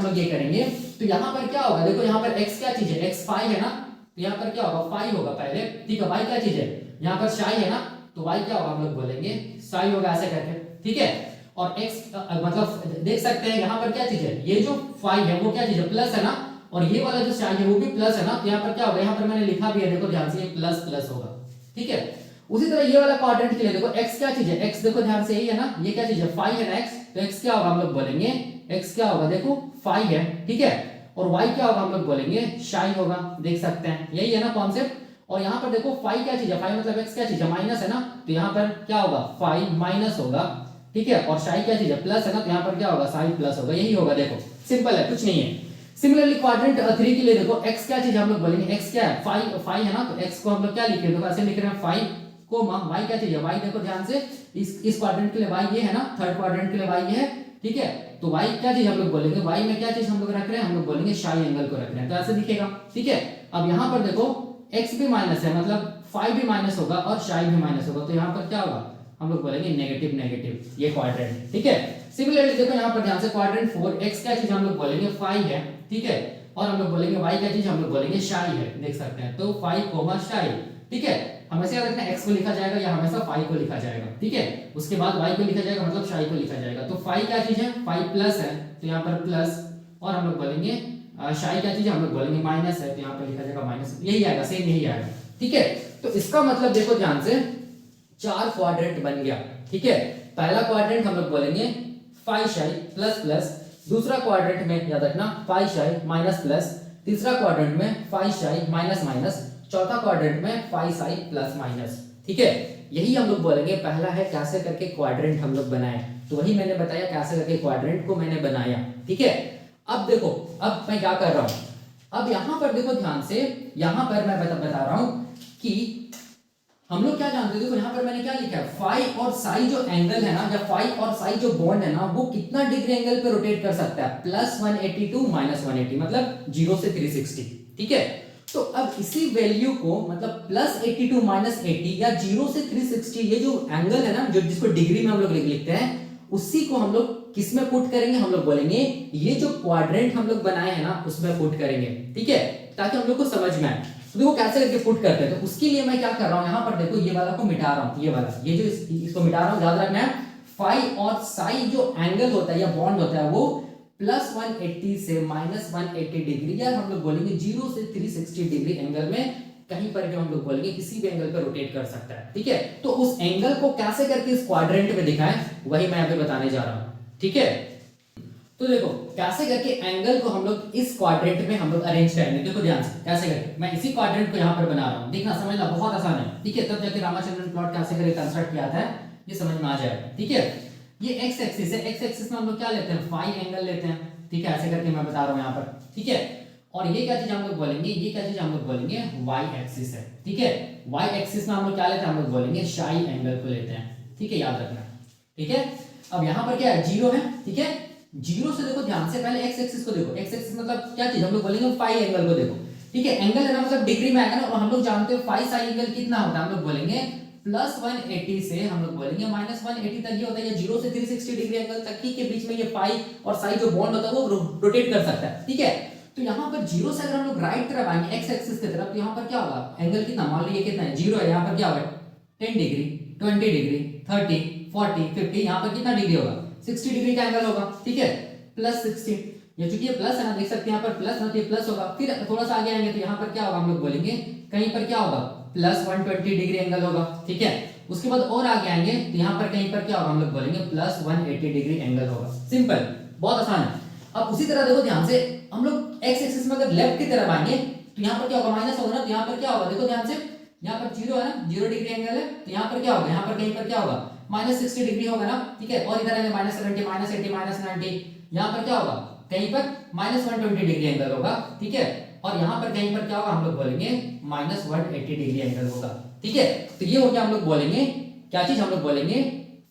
लोग ये करेंगे तो यहाँ पर क्या होगा, देखो यहाँ पर एक्स क्या चीज है, एक्स फाई है ना, तो यहाँ पर क्या होगा फाई होगा पहले। ठीक है, वाई क्या चीज है, यहाँ पर साई है ना, तो वाई क्या होगा हम लोग बोलेंगे साई होगा, ऐसे करके। ठीक है, और x मतलब देख सकते हैं यहाँ पर क्या चीज है, ये जो फाई है वो क्या चीज है प्लस है ना, और ये वाला जो साइन है वो भी प्लस है ना, तो यहाँ पर क्या होगा, यहाँ पर मैंने लिखा भी है देखो ध्यान से, ये प्लस प्लस होगा। ठीक है, उसी तरह ये वाला क्वाड्रेंट के लिए देखो x क्या चीज है, x देखो ध्यान से यही है ना, ये क्या चीज है फाई है ना x, तो x क्या होगा हम लोग बोलेंगे, x क्या होगा देखो फाई है। ठीक है, और y क्या होगा हम लोग बोलेंगे साई होगा, देख सकते हैं यही है ना कॉन्सेप्ट। और यहाँ पर देखो फाई क्या चीज है, फाई मतलब x क्या चीज है माइनस है ना, तो यहाँ पर क्या होगा फाई माइनस होगा। ठीक है, और साई क्या चीज है प्लस है ना, तो यहाँ पर क्या होगा साई प्लस होगा, यही होगा। देखो सिंपल है, कुछ नहीं है। सिमिलरली क्वाड्रेंट 3 के लिए देखो x क्या चीज हम लोग बोलेंगे, x क्या है फाई है ना, तो x को हम लोग क्या लिख रहे हैं, देखो ऐसे लिख रहे हैं फाई को y क्या चीज है, y देखो ध्यान से, इस क्वाड्रेंट के लिए y ये है ना, थर्ड क्वाड्रेंट के लिए y ये है। ठीक है, तो y क्या चीज हम लोग बोलेंगे, y में क्या चीज हम लोग रख रहे हैं, हम लोग बोलेंगे साई एंगल को रख रहे हैं, तो ऐसे दिखेगा। ठीक है, अब यहाँ पर देखो x भी माइनस है, मतलब फाई भी माइनस होगा और साई भी माइनस होगा, तो यहाँ पर क्या होगा हम लोग बोलेंगे नेगेटिव नेगेटिव, ये क्वाड्रेंट। ठीक है, सिमिलरली देखो यहाँ पर ध्यान से क्वाड्रेंट 4 x क्या चीज हम लोग बोलेंगे फाई है। ठीक है, और हम लोग बोलेंगे y क्या चीज हम लोग बोलेंगे साई है, देख सकते हैं, तो फाई कोमा साई। ठीक है, हमेशा याद रखना x को लिखा जाएगा या हमेशा फाई को लिखा जाएगा। ठीक है, उसके बाद y को लिखा जाएगा, मतलब साई को लिखा जाएगा। तो फाई क्या चीज है, फाई प्लस है, तो यहाँ पर प्लस, और हम लोग बोलेंगे साई क्या चीज है, हम लोग बोलेंगे माइनस है, तो यहाँ पर लिखा जाएगा माइनस, यही आएगा, सेम यही आएगा। ठीक है, तो इसका मतलब देखो ध्यान से 4 क्वाड्रेंट बन गया। ठीक है, पहला क्वाड्रेंट हम लोग बोलेंगे फाई साई प्लस प्लस, दूसरा क्वाड्रेंट में याद रखना फाई साई माइनस प्लस, तीसरा क्वाड्रेंट में फाई साई माइनस माइनस, चौथा क्वाड्रेंट में फाई साई प्लस माइनस। ठीक है, यही हम लोग बोलेंगे पहला है कैसे करके क्वाड्रेंट हम लोग बनाए, तो वही मैंने बताया कैसे करके क्वाड्रेंट को मैंने बनाया। ठीक है, अब देखो अब मैं क्या कर रहा हूं, अब यहां पर देखो ध्यान से, यहां पर मैं बता रहा हूं कि हम लोग क्या जानते हैं, देखो यहाँ पर मैंने क्या लिखा है, फाई और साई जो एंगल है ना, या फाई और साई जो बॉन्ड है ना, वो कितना डिग्री एंगल पे रोटेट कर सकता है, +180 टू -180, मतलब 0 से 360। ठीक है, तो अब इसी वैल्यू को मतलब +80 टू -80 या 0 से 360, ये जो एंगल है ना, जो जिसको डिग्री में हम लोग लिखते हैं, उसी को हम लोग किस में पुट करेंगे, हम लोग बोलेंगे ये जो क्वाड्रेंट हम लोग बनाए हैं ना उसमें पुट करेंगे। ठीक है, ताकि हम लोग को समझ में आए। तो देखो कैसे करके पुट करते हैं, तो उसके लिए मैं क्या कर रहा हूं, यहाँ पर देखो ये वाला को मिटा रहा हूं, ये वाला, ये जो इसको मिटा रहा हूं, याद रखना है फाई और साई जो एंगल होता है या बॉन्ड होता है वो +180 से -180 डिग्री, या हम लोग बोलेंगे 0 से 360 डिग्री एंगल में कहीं पर भी हम लोग बोलेंगे किसी भी एंगल पर रोटेट कर सकता है। ठीक है, तो उस एंगल को कैसे करके इस क्वाड्रेंट में दिखाएं वही मैं अभी बताने जा रहा हूं। ठीक है, तो देखो कैसे करके एंगल को हम लोग इस क्वाड्रेंट में हम लोग अरेंज करेंगे, देखो ध्यान से कैसे करके मैं इसी क्वाड्रेंट को यहाँ पर बना रहा हूँ, देखना समझना बहुत आसान है। ठीक है, तब जाके रामाचंद्रन प्लॉट कैसे करके कंस्ट्रक्ट किया था ये समझ में आ जाएगा। ठीक है, ये एक्स एक्सिस है, एक्स एक्सिस में हम लोग क्या लेते हैं फाई एंगल लेते हैं। ठीक है, ऐसे करके मैं बता रहा हूँ यहाँ पर। ठीक है, और ये क्या चीज हम लोग बोलेंगे, ये क्या चीज हम लोग बोलेंगे वाई एक्सिस है। ठीक है, वाई एक्सिस में हम लोग क्या लेते हैं, हम लोग बोलेंगे साई एंगल को लेते हैं। ठीक है, याद रखना। ठीक है, अब यहाँ पर क्या है 0 है। ठीक है, 0 से देखो ध्यान से, पहले एक्स एक्सिस को देखो, एक्स एक्सिस मतलब क्या चीज हम लोग बोलेंगे फाई एंगल को देखो। ठीक है, एंगल है ना मतलब डिग्री में आएगा ना, और हम लोग जानते हैं फाई साई एंगल कितना होता है, हम लोग बोलेंगे +180 से हम लोग बोलेंगे -180 तक ये होता है, या 0 से 360 डिग्री एंगल तक के बीच में ये फाई और साई जो बॉन्ड होता है वो रोटेट कर सकता है। ठीक है, तो यहाँ पर 0 से अगर हम लोग राइट तरफ आएंगे एक्स एक्सिस की तरफ, तो यहाँ पर क्या होगा एंगल कितना, मान लीजिए कितना है 0 है, यहाँ पर क्या होगा 10 डिग्री 20 डिग्री 30 40 50, यहाँ पर कितना डिग्री होगा 60 डिग्री का एंगल होगा। ठीक है, +60, ये चूंकि ये प्लस है ना, देख सकते हैं यहाँ पर प्लस ना, तो ये प्लस होगा। फिर थोड़ा सा आगे आएंगे तो यहाँ पर क्या होगा, हम लोग बोलेंगे कहीं पर क्या होगा +120 डिग्री एंगल होगा। ठीक है, उसके बाद और आगे आएंगे तो यहाँ पर कहीं पर क्या होगा, हम लोग बोलेंगे +180 डिग्री एंगल होगा। सिंपल, बहुत आसान है। अब उसी तरह देखो ध्यान से, हम लोग एक्स एक्सिस में अगर लेफ्ट की तरफ आएंगे तो यहाँ पर क्या होगा माइनस होगा ना, तो यहाँ पर क्या होगा देखो ध्यान से, यहाँ पर 0 है ना, 0 डिग्री एंगल है, तो यहाँ पर क्या होगा, यहाँ पर कहीं पर क्या होगा -60 डिग्री होगा ना। ठीक है, और इधर आएंगे -70 -80 -90, यहाँ पर क्या होगा कहीं पर -120 डिग्री एंगल होगा। ठीक है, और यहाँ पर कहीं पर क्या होगा, हम लोग बोलेंगे -180 डिग्री एंगल होगा। ठीक है, तो ये हो गया, हम लोग बोलेंगे क्या चीज, हम लोग बोलेंगे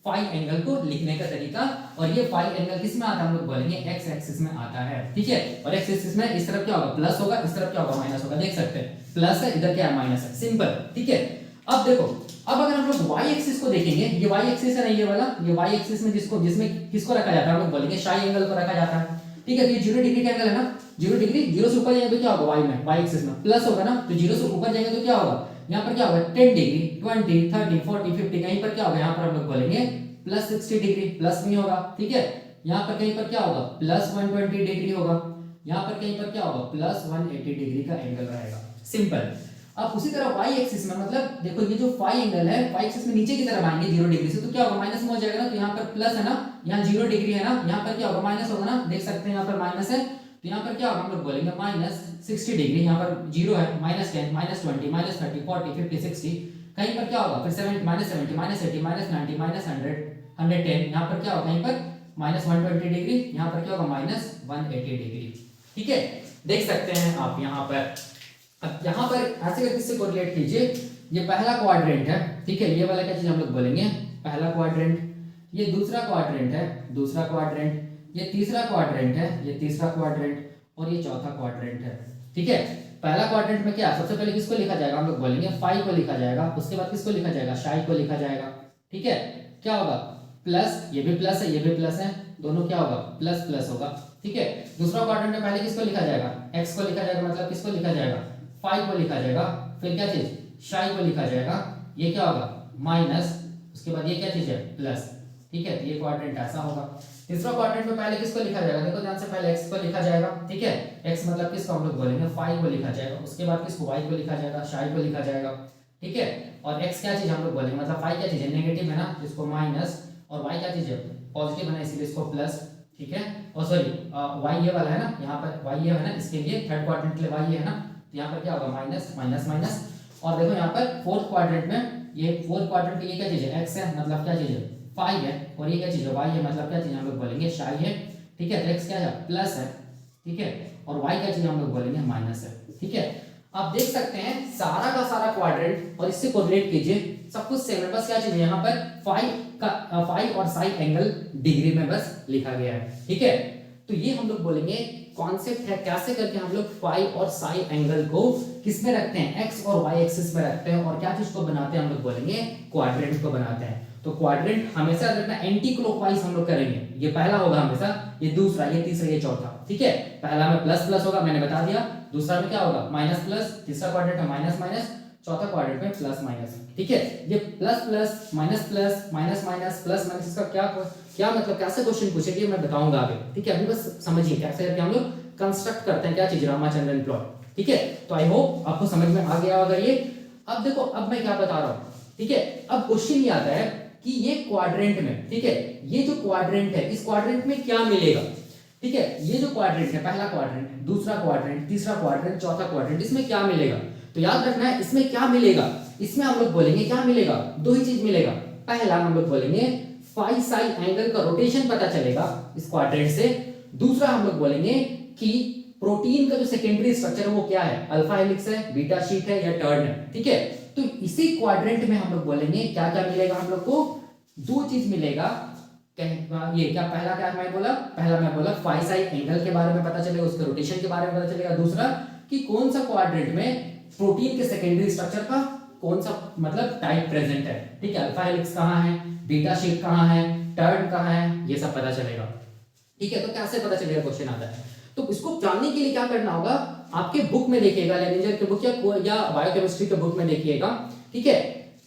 फाई एंगल को लिखने का तरीका। और ये फाई एंगल किस में आता है, हम लोग बोलेंगे एक्स एक्सिस में आता है, ठीक है। और एक्स एक्सिस में इस तरफ क्या होगा, प्लस होगा, इस तरफ क्या होगा, माइनस होगा। देख सकते हैं प्लस है, इधर क्या है, माइनस है, सिंपल, ठीक है। अब देखो, अब अगर हम लोग वाई एक्सिस को देखेंगे, ये वाई एक्सिस है ना, ये वाला, ये वाई एक्सिस में जिसमें किसको रखा जाता है, हम लोग बोलेंगे शाई एंगल को रखा जाता है, ठीक है। तो ये 0 डिग्री का एंगल है ना, 0 डिग्री, 0 से ऊपर जाएंगे तो क्या होगा, वाई में, वाई एक्सिस में प्लस होगा ना, तो 0 से ऊपर जाएंगे तो क्या होगा, यहाँ पर क्या होगा 10 डिग्री, 20, 30, 40, 50, कहीं पर क्या होगा, यहाँ पर हम लोग बोलेंगे प्लस 60 डिग्री, प्लस नहीं होगा, ठीक है। यहाँ पर कहीं पर क्या होगा, प्लस 120 डिग्री होगा, यहाँ पर कहीं पर क्या होगा, प्लस 180 डिग्री का एंगल रहेगा, सिंपल। अब उसी तरह y एक्सिस में, मतलब देखो ये जो फाई एंगल है, y एक्सिस में नीचे की तरफ आएंगे 0 डिग्री से, तो क्या होगा, माइनस में हो जाएगा ना, तो यहाँ पर प्लस है ना, यहाँ 0 डिग्री है ना, यहाँ पर क्या होगा, माइनस होगा ना, देख सकते हैं यहाँ पर माइनस है, तो यहाँ पर क्या होगा, हम लोग बोलेंगे माइनस 60 डिग्री, यहाँ पर 0 है, माइनस 10, माइनस 20, माइनस 30, 40, 50, 60, कहीं पर क्या होगा, फिर 70, माइनस 70, माइनस 80, माइनस 90, माइनस 100, 110, यहाँ पर क्या होगा, कहीं पर माइनस 120 डिग्री, यहाँ पर क्या होगा, माइनस 180 डिग्री, ठीक है। देख सकते हैं आप यहाँ पर। अब यहाँ पर ऐसे करके इससे कोरिलेट कीजिए, ये पहला क्वाड्रेंट है, ठीक है, ये वाला क्या चीज हम लोग बोलेंगे, पहला क्वाड्रेंट, ये दूसरा क्वाड्रेंट है, दूसरा क्वाड्रेंट, ये तीसरा क्वाड्रेंट है, ये तीसरा क्वाड्रेंट, और ये चौथा क्वाड्रेंट है, ठीक है। पहला क्वाड्रेंट में क्या, सबसे पहले किसको लिखा जाएगा, हम लोग बोलेंगे फाई को लिखा जाएगा, उसके बाद किसको लिखा जाएगा, शाई को लिखा जाएगा, ठीक है। क्या होगा, प्लस, ये भी प्लस है, ये भी प्लस है, दोनों क्या होगा, प्लस प्लस होगा, ठीक है। दूसरा क्वाड्रेंट में पहले किसको लिखा जाएगा, एक्स को लिखा जाएगा, मतलब किसको लिखा जाएगा, फाई को लिखा जाएगा, फिर क्या चीज, शाई को लिखा जाएगा, ये क्या होगा, माइनस, उसके बाद ये क्या चीज है, प्लस, ठीक है। तो ये क्वाड्रेंट ऐसा होगा। तीसरा क्वाड्रेंट में पहले किसको लिखा जाएगा, देखो ध्यान से, पहले एक्स को लिखा जाएगा, ठीक है, एक्स मतलब किसको हम लोग बोलेंगे, फाई को लिखा जाएगा, उसके बाद किसको, वाई को लिखा जाएगा, शाई को लिखा जाएगा, ठीक है। और एक्स क्या चीज हम लोग बोलेंगे, मतलब फाई क्या चीज है, नेगेटिव है ना, जिसको माइनस, और वाई क्या चीज है, पॉजिटिव है ना, इसलिए इसको प्लस, ठीक है। और सॉरी, वाई ये वाला है ना, यहाँ पर वाई ये है ना, इसके लिए थर्ड क्वाड्रेंट के लिए वाई है ना, यहाँ पर क्या होगा, माइनस माइनस माइनस। और देखो यहाँ पर फोर्थ क्वाड्रेंट में, ये फोर्थ क्वाड्रेंट ये क्या चीज है, एक्स है, मतलब क्या चीज है, फाई है, और ये क्या चीज है, वाई है, मतलब क्या चीज हम लोग बोलेंगे, शाई है, ठीक है। तो एक्स क्या है, प्लस है, ठीक है, और वाई क्या चीज हम लोग बोलेंगे, माइनस है, ठीक है। आप देख सकते हैं सारा का सारा क्वाड्रेंट, और इससे कोरिलेट कीजिए, सब कुछ सेम है, बस क्या चीज है, यहाँ पर फाई और साई एंगल डिग्री में बस लिखा गया है, ठीक है। तो ये हम लोग बोलेंगे कॉन्सेप्ट है, कैसे करके हम लोग फाई और साई एंगल को किस में रखते हैं, एक्स और वाई एक्सिस में रखते हैं, और क्या चीज को बनाते हैं, हम लोग बोलेंगे क्वाड्रेंट को बनाते हैं। तो क्वाड्रेंट हमेशा रखना एंटी क्लॉकवाइज हम लोग करेंगे, ये पहला होगा हमेशा, ये दूसरा, ये तीसरा, ये चौथा, ठीक है। पहला में प्लस प्लस होगा, मैंने बता दिया, दूसरा में क्या होगा, माइनस प्लस, तीसरा क्वाड्रेंट में माइनस माइनस, चौथा क्वाड्रेंट में प्लस माइनस, ठीक है। ये plus plus, minus plus, minus minus, plus minus, इसका क्या मतलब, कैसे क्वेश्चन पूछेंगे मैं बताऊंगा आगे, ठीक है। अभी बस समझिए कैसे करके हम लोग कंस्ट्रक्ट करते हैं क्या चीज, रामाचंद्रन प्लॉट, ठीक है। तो आई होप आपको समझ में आ गया होगा ये। अब देखो, अब मैं क्या बता रहा हूँ, ठीक है। अब क्वेश्चन ये आता है कि ये क्वाड्रेंट में, ठीक है, ये जो क्वाड्रेंट है, इस क्वाड्रेंट में क्या मिलेगा, ठीक है। ये जो क्वाड्रेंट है, पहला क्वाड्रेंट, दूसरा क्वाड्रेंट, तीसरा क्वाड्रेंट, चौथा क्वाड्रेंट, इसमें क्या मिलेगा, तो याद रखना है, इसमें क्या मिलेगा, इसमें हम लोग बोलेंगे क्या मिलेगा, दो ही चीज मिलेगा। पहला हम लोग बोलेंगे फाई साई एंगल का रोटेशन पता चलेगा इस क्वाड्रेंट से। दूसरा हम लोग बोलेंगे कि प्रोटीन का जो सेकेंडरी स्ट्रक्चर है वो क्या है, अल्फा हेलिक्स है, बीटा शीट है, या टर्न है, ठीक है। तो इसी क्वाड्रेंट में हम लोग बोलेंगे क्या क्या मिलेगा, हम लोग को दो चीज मिलेगा। ये क्या, पहला क्या मैं बोला, पहला मैं बोला फाई साई एंगल के बारे में पता चलेगा, उसके रोटेशन के बारे में पता चलेगा। दूसरा कि कौन सा क्वाड्रेंट में प्रोटीन के सेकेंडरी स्ट्रक्चर का कौन सा मतलब टाइप प्रेजेंट है, ठीक है, अल्फा हेलिक्स कहाँ है, बीटा शीट कहाँ है, टर्न कहाँ है, ये सब पता चलेगा, ठीक है। तो कैसे पता चलेगा, क्वेश्चन आता है। तो इसको जानने के लिए क्या करना होगा, आपके बुक में देखिएगा, लेनिंजर के बुक या बायोकेमिस्ट्री के बुक में देखिएगा, ठीक है।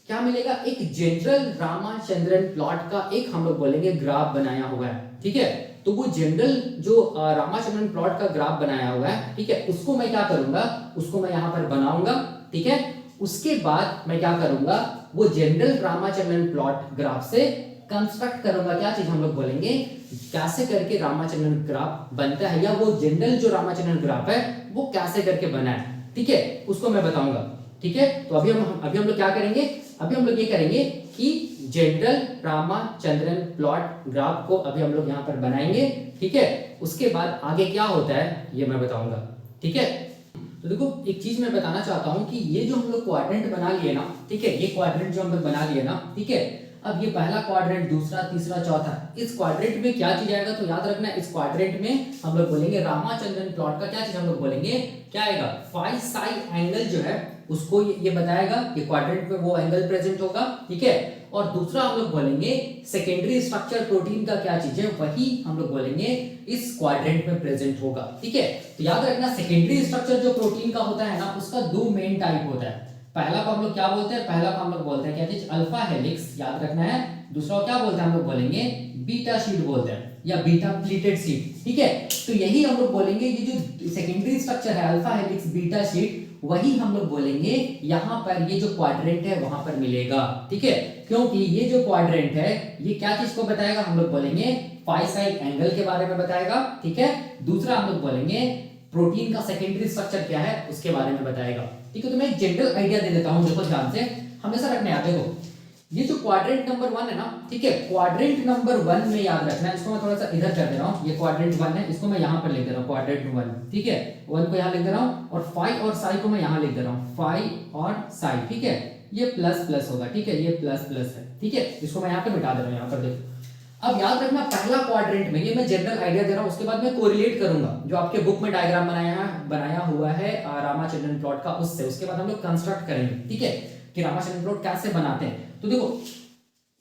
क्या मिलेगा, एक जनरल रामाचंद्रन प्लॉट का एक हम लोग बोलेंगे ग्राफ बनाया हुआ है, ठीक है। तो वो जनरल जो रामाचंद्रन प्लॉट का ग्राफ बनाया हुआ है, ठीक है, उसको मैं क्या करूंगा, उसको मैं यहाँ पर बनाऊंगा, ठीक है। उसके बाद मैं क्या करूंगा, वो जनरल रामाचंद्रन प्लॉट ग्राफ से कंस्ट्रक्ट करूंगा, क्या चीज हम लोग बोलेंगे, कैसे करके रामाचंद्रन ग्राफ बनता है, या वो जनरल जो रामाचंद्रन ग्राफ है वो कैसे करके बना है, ठीक है, उसको मैं बताऊंगा, ठीक है। तो अभी हम लोग क्या करेंगे, अभी हम लोग ये करेंगे कि जनरल रामाचंद्रन प्लॉट ग्राफ को अभी हम लोग यहाँ पर बनाएंगे, ठीक है। उसके बाद आगे क्या होता है ये मैं बताऊंगा, ठीक है। तो देखो, एक चीज मैं बताना चाहता हूं कि ये जो हम लोग क्वाड्रेंट बना लिए ना, ठीक है, ये क्वाड्रेंट जो हम लोग बना लिए ना, ठीक है, अब ये पहला क्वाड्रेंट, दूसरा, तीसरा, चौथा, इस क्वाड्रेंट में क्या चीज आएगा तो याद रखना, इस क्वाड्रेंट में हम लोग बोलेंगे रामाचंद्रन प्लॉट का क्या चीज हम लोग बोलेंगे, क्या आएगा, फाई साई एंगल जो है उसको ये बताएगा, ये क्वाड्रेंट में वो एंगल प्रेजेंट होगा, ठीक है। और दूसरा हम लोग बोलेंगे सेकेंडरी स्ट्रक्चर प्रोटीन का क्या चीज है, वही हम लोग बोलेंगे इस क्वाड्रेंट में प्रेजेंट होगा, ठीक है। तो याद रखना सेकेंडरी स्ट्रक्चर जो प्रोटीन का होता है ना, उसका दो मेन टाइप होता है। पहला को हम लोग क्या बोलते हैं, पहला को हम लोग बोलते हैं क्या चीज, अल्फा हेलिक्स, याद रखना है। दूसरा को क्या बोलते हैं हम लोग बोलेंगे बीटा शीट बोलते हैं, या बीटा प्लीटेड शीट, ठीक है। तो यही हम लोग बोलेंगे, ये जो सेकेंडरी स्ट्रक्चर है अल्फा हेलिक्स बीटा शीट, वही हम लोग बोलेंगे यहाँ पर ये जो क्वाड्रेंट है वहां पर मिलेगा, ठीक है। क्योंकि ये जो क्वाड्रेंट है ये क्या चीज को बताएगा, हम लोग बोलेंगे फाई साई एंगल के बारे में बताएगा, ठीक है। दूसरा हम लोग बोलेंगे प्रोटीन का सेकेंडरी स्ट्रक्चर क्या है उसके बारे में बताएगा, ठीक है। तो मैं एक जनरल आइडिया दे देता हूं, देखो ध्यान से, हमेशा रखने आते हो, ये जो क्वाड्रेंट नंबर 1 है ना, ठीक है, क्वाड्रेंट नंबर 1 में याद रखना है, इसको मैं थोड़ा सा इधर कर दे रहा हूं, ये क्वाड्रेंट 1 है, इसको मैं यहां पर लिख दे रहा हूं क्वाड्रेंट 1, ठीक है। 1 को यहां लिख दे रहा हूं और फाई और साई को मैं यहां लिख दे रहा हूं, फाई और साई, ठीक है। ये प्लस प्लस होगा, ठीक है, ये प्लस प्लस है, ठीक है। इसको मैं यहां पे मिटा दे रहा हूं, यहां पर देखो। अब याद रखना पहला क्वाड्रेंट में, ये मैं जनरल आइडिया दे रहा हूं, उसके बाद मैं कोरिलेट करूंगा जो आपके बुक में डायग्राम बनाया हुआ है रामाचंद्रन प्लॉट का, उसके बाद हम लोग कंस्ट्रक्ट करेंगे, ठीक है, कि रामाचंद्रन प्लॉट कैसे बनाते हैं। तो देखो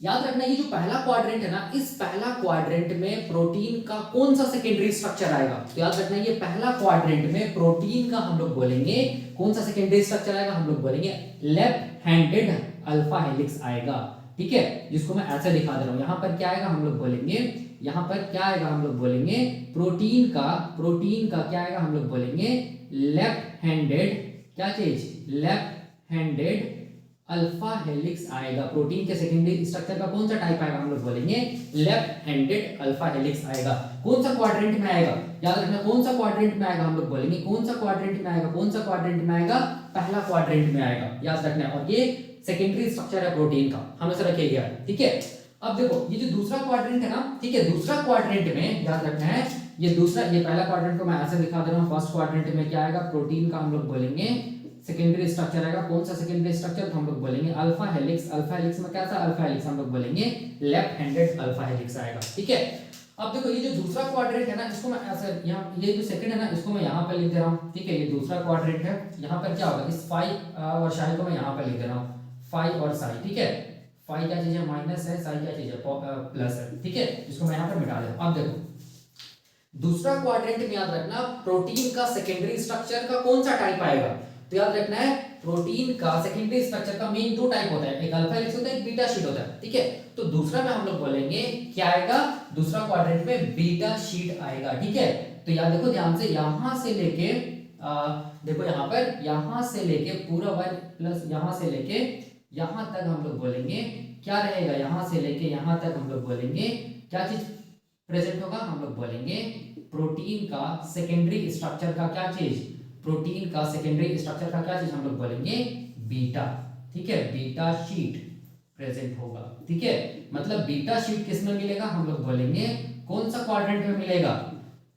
याद रखना, ये जो पहला क्वाड्रेंट है ना, इस पहला क्वाड्रेंट में प्रोटीन का कौन सा सेकेंडरी स्ट्रक्चर आएगा, तो याद रखना ये पहला क्वाड्रेंट में प्रोटीन का हम लोग बोलेंगे कौन सा सेकेंडरी स्ट्रक्चर आएगा, हम लोग बोलेंगे लेफ्ट हैंडेड अल्फा हेलिक्स आएगा, ठीक है। जिसको मैं ऐसे दिखा दे रहा हूं, यहां पर क्या आएगा हम लोग बोलेंगे, यहां पर क्या आएगा हम लोग बोलेंगे प्रोटीन का क्या आएगा हम लोग बोलेंगे लेफ्ट हैंडेड, क्या चीज, लेफ्ट हैंडेड अल्फा हेलिक्स आएगा। प्रोटीन के सेकेंडरी स्ट्रक्चर का कौन सा टाइप आएगा, हम लोग बोलेंगे लेफ्ट हैंडेड अल्फा हेलिक्स आएगा। कौन सा क्वाड्रेंट में आएगा, याद रखना कौन सा क्वाड्रेंट में आएगा, हम लोग बोलेंगे कौन सा क्वाड्रेंट में आएगा, कौन सा क्वाड्रेंट में आएगा, पहला क्वाड्रेंट में आएगा, याद रखना। और ये सेकेंडरी स्ट्रक्चर है प्रोटीन का, हमेशा रखिएगा, ठीक है। अब देखो ये जो दूसरा क्वाड्रेंट है ना, ठीक है, दूसरा क्वाड्रेंट में याद रखना है, ये पहला क्वाड्रेंट को मैं ऐसे दिखा दे रहा हूं, फर्स्ट क्वाड्रेंट में क्या आएगा, प्रोटीन का हम लोग बोलेंगे सेकेंडरी स्ट्रक्चर आएगा। कौन सा सेकेंडरी स्ट्रक्चर, तो हम लोग बोलेंगे अल्फा हेलिक्स। अल्फा हेलिक्स में क्या था, अल्फा हेलिक्स हम लोग बोलेंगे लेफ्ट हैंडेड अल्फा हेलिक्स आएगा, ठीक है। अब देखो ये जो दूसरा क्वाड्रेंट है ना, इसको मैं ऐसे यहाँ, ये जो सेकंड है ना, इसको मैं यहाँ पर लिख दे रहा हूँ, ठीक है। ये दूसरा क्वाड्रेंट है, यहाँ पर क्या होगा, इस फाई और साई को मैं यहाँ पर लिख दे रहा हूँ, फाई और साई, ठीक है। फाई क्या चीज है, माइनस है, साई क्या चीज है, प्लस है, ठीक है। इसको मैं यहाँ पर मिटा दे रहा हूँ। अब देखो दूसरा क्वाड्रेंट में याद रखना प्रोटीन का सेकेंडरी स्ट्रक्चर का कौन सा टाइप आएगा, तो याद रखना है प्रोटीन का सेकेंडरी स्ट्रक्चर का मेन दो टाइप होता है, एक अल्फा हेलिक्स होता है, एक बीटा शीट होता है, ठीक है। तो दूसरा में हम लोग बोलेंगे क्या आएगा, दूसरा क्वाड्रेंट में बीटा शीट आएगा, ठीक है। तो याद देखो ध्यान से, यहां से लेके देखो यहाँ पर, यहां से लेके पूरा वन प्लस यहां से लेके यहां तक हम लोग बोलेंगे क्या रहेगा, यहां से लेके यहां तक हम लोग बोलेंगे क्या चीज प्रेजेंट होगा, हम लोग बोलेंगे प्रोटीन का सेकेंडरी स्ट्रक्चर का क्या चीज, प्रोटीन का सेकेंडरी स्ट्रक्चर का क्या चीज हम लोग बोलेंगे बीटा, ठीक है, बीटा शीट प्रेजेंट होगा, ठीक है। मतलब बीटा शीट किस में मिलेगा, हम लोग बोलेंगे कौन सा क्वाड्रेंट में मिलेगा,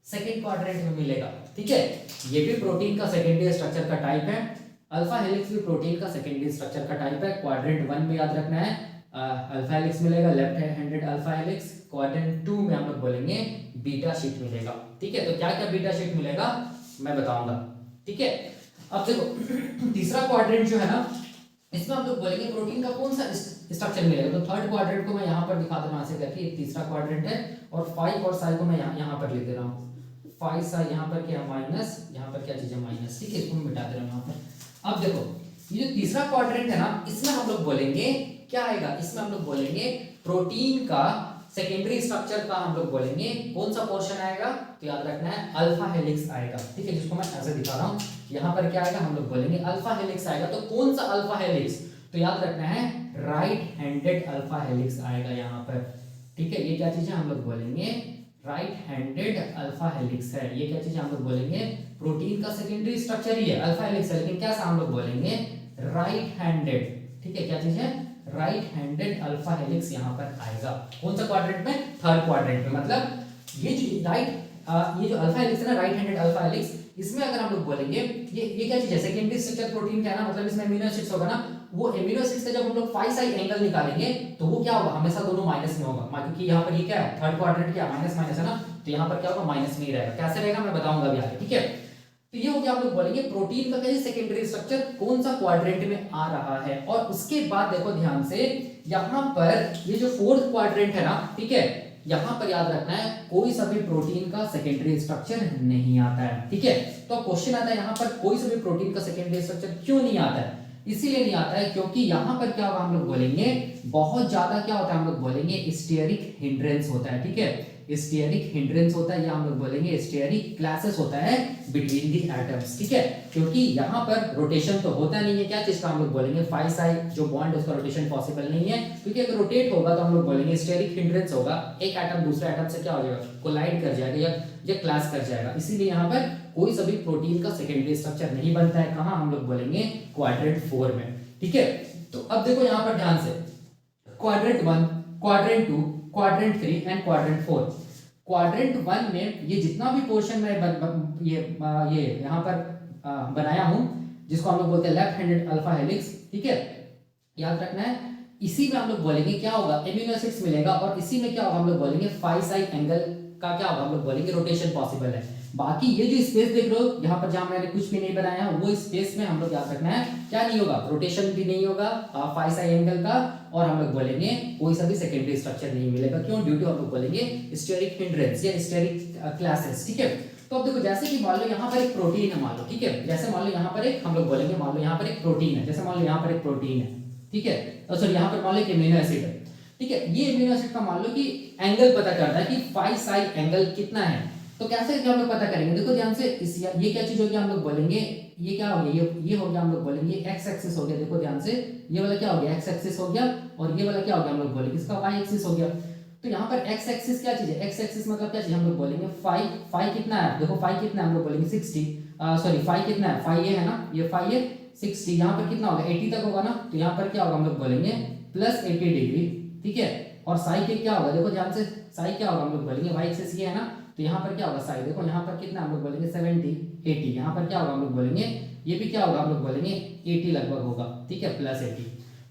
सेकेंड क्वाड्रेंट में मिलेगा, ठीक है। ये भी प्रोटीन का सेकेंडरी स्ट्रक्चर का टाइप है, अल्फा हेलिक्स भी प्रोटीन का सेकेंडरी स्ट्रक्चर का टाइप है। क्वाड्रेंट 1 में याद रखना है अल्फा हेलिक्स मिलेगा, left handed alpha helix. Quadrant 2 में हम लोग बोलेंगे बीटा शीट मिलेगा, ठीक है। तो क्या क्या बीटा शीट मिलेगा मैं बताऊंगा, ठीक है। अब देखो तीसरा क्वाड्रेंट जो है ना, इसमें हम लोग बोलेंगे प्रोटीन का कौन सा स्ट्रक्चर मिलेगा। तो थर्ड क्वाड्रेंट को मैं यहाँ पर दिखा दे रहा हूँ ऐसे करके, एक तीसरा क्वाड्रेंट है और फाइव और साई को मैं यहाँ पर लिख दे रहा हूँ, फाइव साई यहाँ पर क्या माइनस, यहाँ पर क्या चीज है माइनस, ठीक है। इसको मैं मिटा दे रहा हूँ यहाँ पर। अब देखो ये जो तीसरा क्वाड्रेंट है ना, इसमें हम लोग बोलेंगे क्या आएगा, इसमें हम लोग बोलेंगे प्रोटीन का सेकेंडरी स्ट्रक्चर का हम लोग बोलेंगे कौन सा पोर्शन आएगा, तो याद रखना है अल्फा हेलिक्स आएगा, ठीक है। जिसको मैं ऐसे दिखा रहा हूँ, यहाँ पर क्या आएगा, हम लोग बोलेंगे अल्फा हेलिक्स आएगा। तो कौन सा अल्फा हेलिक्स, तो याद रखना है राइट हैंडेड अल्फा हेलिक्स आएगा यहाँ पर, ठीक है। ये क्या चीज है, हम लोग बोलेंगे राइट हैंडेड अल्फा हेलिक्स है। ये क्या चीज हम लोग बोलेंगे, प्रोटीन का सेकेंडरी स्ट्रक्चर ही है अल्फा हेलिक्स है, लेकिन क्या हम लोग बोलेंगे राइट हैंडेड, ठीक है। क्या चीज है, राइट हैंडेड अल्फा हेलिक्स यहाँ पर आएगा। कौन सा क्वाड्रेंट में, थर्ड क्वाड्रेंट में। मतलब ये जो ये जो अल्फा हेलिक्स है ना, राइट हैंडेड अल्फा हेलिक्स, इसमें अगर हम लोग बोलेंगे ये क्या चीज है, सेकेंडरी स्ट्रक्चर प्रोटीन क्या है ना, मतलब इसमें अमीनो एसिड्स होगा ना, वो एमिनो एसिड्स का जब हम लोग फाई साई एंगल निकालेंगे तो वो क्या होगा, हमेशा दोनों माइनस में होगा, क्योंकि यहाँ पर ये क्या है, थर्ड क्वाड्रेंट क्या माइनस माइनस है ना, तो यहाँ पर क्या होगा, माइनस में ही रहेगा। कैसे रहेगा मैं बताऊंगा अभी आगे, ठीक है। तो ये हो गया, हम लोग बोलेंगे प्रोटीन का कैसे सेकेंडरी स्ट्रक्चर कौन सा क्वाड्रेंट में आ रहा है। और उसके बाद देखो ध्यान से, यहाँ पर ये जो फोर्थ क्वाड्रेंट है ना, ठीक है, यहाँ पर याद रखना है कोई सा भी प्रोटीन का सेकेंडरी स्ट्रक्चर नहीं आता है, ठीक है। तो क्वेश्चन आता है यहाँ पर कोई सा भी प्रोटीन का सेकेंडरी स्ट्रक्चर क्यों नहीं आता है, इसीलिए नहीं आता है क्योंकि यहाँ पर क्या होगा, हम लोग बोलेंगे बहुत ज्यादा क्या होता है, हम लोग बोलेंगे स्टेरिक हिंड्रेंस होता है, ठीक है, स्टेरिक हिंड्रेंस होता है, या हम लोग बोलेंगे स्टेरिक क्लासेस होता है बिटवीन दी एटम्स, ठीक है। क्योंकि यहाँ पर रोटेशन तो होता नहीं है, क्या चीज का, हम लोग बोलेंगे फाई साई जो बॉन्ड उसका रोटेशन पॉसिबल नहीं है, क्योंकि अगर रोटेट होगा तो हम लोग बोलेंगे स्टेरिक हिंड्रेंस होगा, एक एटम दूसरे एटम से क्या हो जाएगा, कोलाइड कर जाएगा या क्लास कर जाएगा। इसीलिए यहाँ पर कोई सभी प्रोटीन का सेकेंडरी स्ट्रक्चर नहीं बनता है, कहाँ, हम लोग बोलेंगे क्वाड्रेंट 4 में, ठीक है। तो अब देखो यहाँ पर ध्यान से, quadrant 1, quadrant 2, quadrant 3 and quadrant 4। Quadrant 1 में ये जितना भी पोर्शन मैं ये यहाँ पर बनाया हूँ, जिसको हम लोग बोलते हैं लेफ्ट हैंडेड अल्फा हेलिक्स, ठीक है, याद रखना है। इसी में हम लोग बोलेंगे क्या होगा, एमिनो एसिड्स मिलेगा, और इसी में क्या होगा, हम लोग बोलेंगे फाई साई एंगल का क्या होगा, हम लोग बोलेंगे रोटेशन पॉसिबल है। बाकी ये जो स्पेस देख रहे हो यहाँ पर, जहां मैंने कुछ भी नहीं बनाया है, वो स्पेस में हम लोग याद रखना है क्या नहीं होगा, रोटेशन भी नहीं होगा फाई साई एंगल का, और हम लोग बोलेंगे कोई सा भी सेकेंडरी स्ट्रक्चर नहीं मिलेगा। क्यों, ड्यू टू हम लोग बोलेंगे स्टेरिक हिंड्रेंस या स्टेरिक क्लासेस, ठीक है। तो अब देखो, जैसे कि मान लो यहाँ पर एक प्रोटीन है, मान लो, ठीक है, जैसे मान लो यहाँ पर एक, हम लोग बोलेंगे मान लो यहाँ पर एक प्रोटीन है, जैसे मान लो यहाँ पर एक प्रोटीन है, ठीक है, और सॉरी यहाँ पर मान लो एक एमिनो एसिड है, ठीक है। ये एमिनो एसिड का मान लो कि एंगल पता करता है कि फाई साई एंगल कितना है, तो कैसे हम लोग पता करेंगे, देखो ध्यान से, इस ये क्या चीज होगी, हम लोग बोलेंगे ये क्या हो गया, ये हो गया, हम लोग बोलेंगे एक्स एक्सिस हो गया, देखो ध्यान से, ये वाला क्या हो गया, एक्स एक्सिस हो गया, और ये वाला क्या हो गया, हम लोग बोलेंगे इसका वाई एक्सिस हो गया। तो यहाँ पर एक्स एक्सिस क्या चीज है, एक्स एक्सिस मतलब क्या चीज, हम लोग बोलेंगे फाई, फाई कितना है, देखो फाई कितना है, हम लोग बोलेंगे 60, सॉरी फाई कितना है, फाई ये है ना, ये फाई है 60, यहाँ पर कितना होगा 80 तक होगा ना, तो यहाँ पर क्या होगा, हम लोग बोलेंगे प्लस 80 डिग्री, ठीक है। और साई के क्या होगा, देखो ध्यान से, साई क्या होगा, हम लोग बोलेंगे वाई एक्सिस ये है ना, तो यहाँ पर क्या होगा साई, देखो यहाँ पर कितना हम लोग बोलेंगे 70 80, यहाँ पर क्या होगा हम लोग बोलेंगे, ये भी क्या होगा, हम लोग बोलेंगे 80 लगभग होगा, ठीक है, प्लस 80।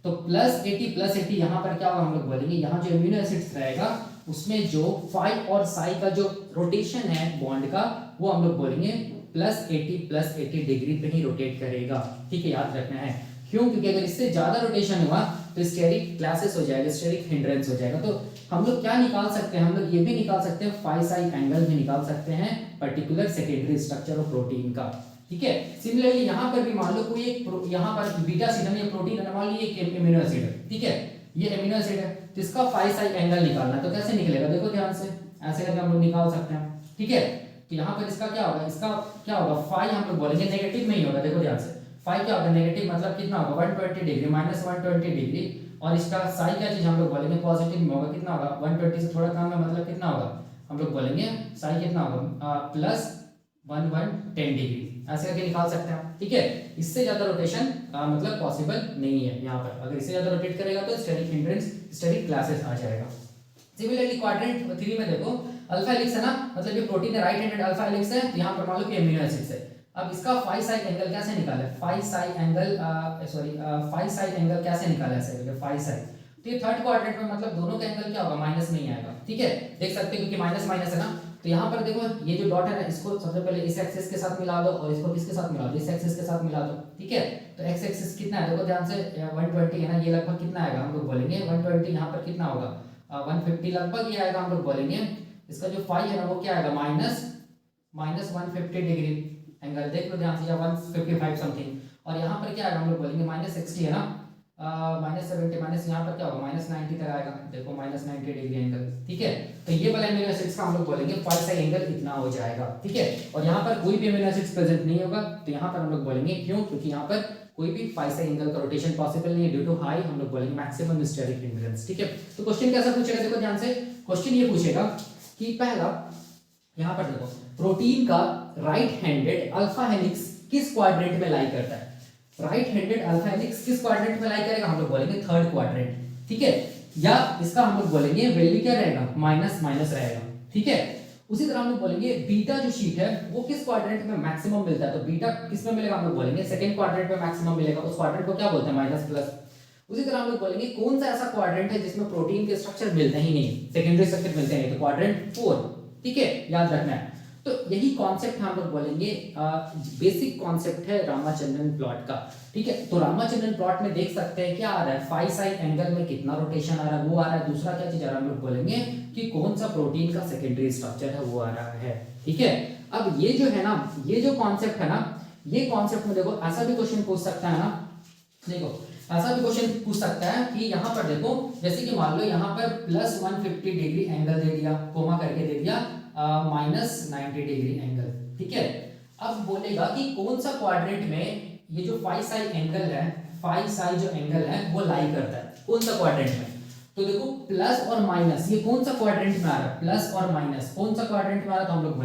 तो प्लस 80 प्लस 80, यहाँ पर क्या होगा, हम लोग बोलेंगे यहाँ जो एमिनो एसिड्स रहेगा उसमें जो फाई और साई का जो रोटेशन है बॉन्ड का, वो हम लोग बोलेंगे प्लस 80 डिग्री पे ही रोटेट करेगा, ठीक है, याद रखना है। क्यों, क्योंकि अगर इससे ज्यादा रोटेशन हुआ तो स्टेरिक क्लासेस हो जाएगा, स्टेरिक हिंड्रेंस हो जाएगा। तो हम लोग क्या निकाल सकते हैं, हम लोग ये भी निकाल सकते हैं, फाई साई एंगल भी निकाल सकते हैं particular secondary structure of protein का, ठीक है। सिमिलरली यहाँ पर भी मान लो कोई एक यहाँ पर बीटा सिडम या प्रोटीन है, मान लो ये एक एमिनो एसिड है, ठीक है, ये एमिनो एसिड है, तो इसका फाई साई एंगल निकालना है, तो कैसे निकलेगा, देखो ध्यान से, ऐसे करके हम लोग निकाल सकते हैं, ठीक है। तो यहाँ पर इसका क्या होगा, इसका क्या होगा, फाई हम लोग बोलेंगे नेगेटिव में ही होगा, देखो ध्यान से, फाई क्या होगा नेगेटिव, मतलब कितना होगा 120 डिग्री, माइनस 120 डिग्री, और इसका साई क्या चीज हम लोग बोलेंगे पॉजिटिव में होगा, कितना होगा 120 से थोड़ा कम है, मतलब कितना होगा, हम लोग बोलेंगे साई कितना होगा प्लस 110 डिग्री, ऐसे करके निकाल सकते हैं, ठीक है। इससे ज्यादा रोटेशन मतलब पॉसिबल नहीं है यहाँ पर, अगर इससे ज्यादा रोटेट करेगा तो स्टेरिक हिंड्रेंस, स्टेरिक क्लासेस आ जाएगा। सिमिलरली क्वाड्रेंट 3 में देखो, अल्फा हेलिक्स है ना, मतलब ये प्रोटीन है, राइट हैंडेड अल्फा हेलिक्स है, तो यहाँ पर मान लो कि एमिनो एसिड्स है। अब इसका फाई साई एंगल कैसे निकाले, phi psi angle phi psi angle कैसे निकाला ऐसे करके, फाई साई, तो ये थर्ड क्वाड्रेंट में मतलब दोनों का एंगल क्या होगा, माइनस में ही आएगा, ठीक है, देख सकते हो क्योंकि माइनस माइनस है ना। तो यहाँ पर देखो ये जो डॉट है ना, इसको सबसे पहले इस एक्सिस के साथ मिला दो, और इसको किसके साथ मिला दो, इस एक्सिस के साथ मिला दो, ठीक है। तो एक्स एक्सिस कितना है, देखो ध्यान से 120 है ना, ये लगभग कितना आएगा, हम लोग बोलेंगे 120, यहाँ पर कितना होगा 150 लगभग ये आएगा, हम लोग बोलेंगे इसका जो फाई है ना वो क्या आएगा, माइनस 150 डिग्री एंगल, देख लो ध्यान से, या 155 समथिंग, और यहाँ पर क्या आएगा, हम लोग बोलेंगे माइनस 60 है ना, माइनस 70 माइनस यहाँ पर क्या होगा माइनस 90 तक आएगा, देखो माइनस 90 डिग्री एंगल, ठीक है। तो ये वाला एमिनो एसिड्स का हम लोग बोलेंगे फाई साई एंगल इतना हो जाएगा, ठीक है। और यहाँ पर कोई भी एमिनो एसिड्स प्रेजेंट नहीं होगा, तो यहाँ पर हम लोग बोलेंगे क्यों, क्योंकि यहाँ पर कोई भी फाई साई एंगल का रोटेशन पॉसिबल नहीं है, ड्यू टू हाई हम लोग बोलेंगे मैक्सिमम स्टेरिक हिंड्रेंस, ठीक है। तो क्वेश्चन कैसा पूछेगा, देखो ध्यान से, क्वेश्चन ये पूछेगा कि पहला यहाँ पर देखो, प्रोटीन का राइट हैंडेड अल्फा हेलिक्स किस क्वाड्रेंट में लाई करता है, राइट हैंडेड अल्फा हेलिक्स किस क्वाड्रेंट में लाई करेगा, हम लोग बोलेंगे थर्ड क्वाड्रेंट, ठीक है। या इसका हम लोग बोलेंगे वैल्यू क्या रहेगा, माइनस माइनस रहेगा, ठीक है। उसी तरह हम लोग बोलेंगे बीटा जो शीट है वो किस क्वाड्रेंट में मैक्सिमम मिलता है, तो बीटा किस में मिलेगा, हम लोग बोलेंगे सेकंड क्वाड्रेंट में मैक्सिमम मिलेगा, उस क्वाड्रेंट को क्या बोलते हैं, माइनस प्लस। उसी तरह हम लोग बोलेंगे कौन सा ऐसा क्वाड्रेंट है जिसमें प्रोटीन के स्ट्रक्चर मिलते ही नहीं, सेकेंडरी स्ट्रक्चर मिलते नहीं, तो क्वाड्रेंट 4। ठीक है, याद रखना है। तो यही कॉन्सेप्ट हम लोग बोलेंगे बेसिक कॉन्सेप्ट है रामाचंद्रन प्लॉट का। ठीक है, तो रामाचंद्रन प्लॉट में देख सकते हैं क्या आ रहा है, फाई साइन एंगल में कितना रोटेशन आ रहा है वो आ रहा है। दूसरा क्या चीज आ रहा है, हम लोग बोलेंगे कि कौन सा प्रोटीन का सेकेंडरी स्ट्रक्चर है वो आ रहा है। ठीक है, अब ये जो है ना, ये जो कॉन्सेप्ट है ना, ये कॉन्सेप्ट में देखो ऐसा भी क्वेश्चन पूछ सकता है ना, देखो ऐसा भी क्वेश्चन पूछ सकता है कि यहाँ पर देखो, जैसे कि मान लो यहाँ पर प्लस 150 डिग्री एंगल दे दिया, कोमा करके दे दिया माइनस 90 डिग्री एंगल। ठीक है, अब बोलेगा कि कौन सा क्वाड्रेंट में ये जो फाई साई एंगल है, फाई साई जो एंगल है वो लाई करता है, कौन सा क्वाड्रेंट में। तो देखो प्लस और माइनस ये कौन सा क्वाड्रेंट में आ रहा है, प्लस और माइनस कौन सा क्वाड्रेंट में आ रहा है, तो हम लोग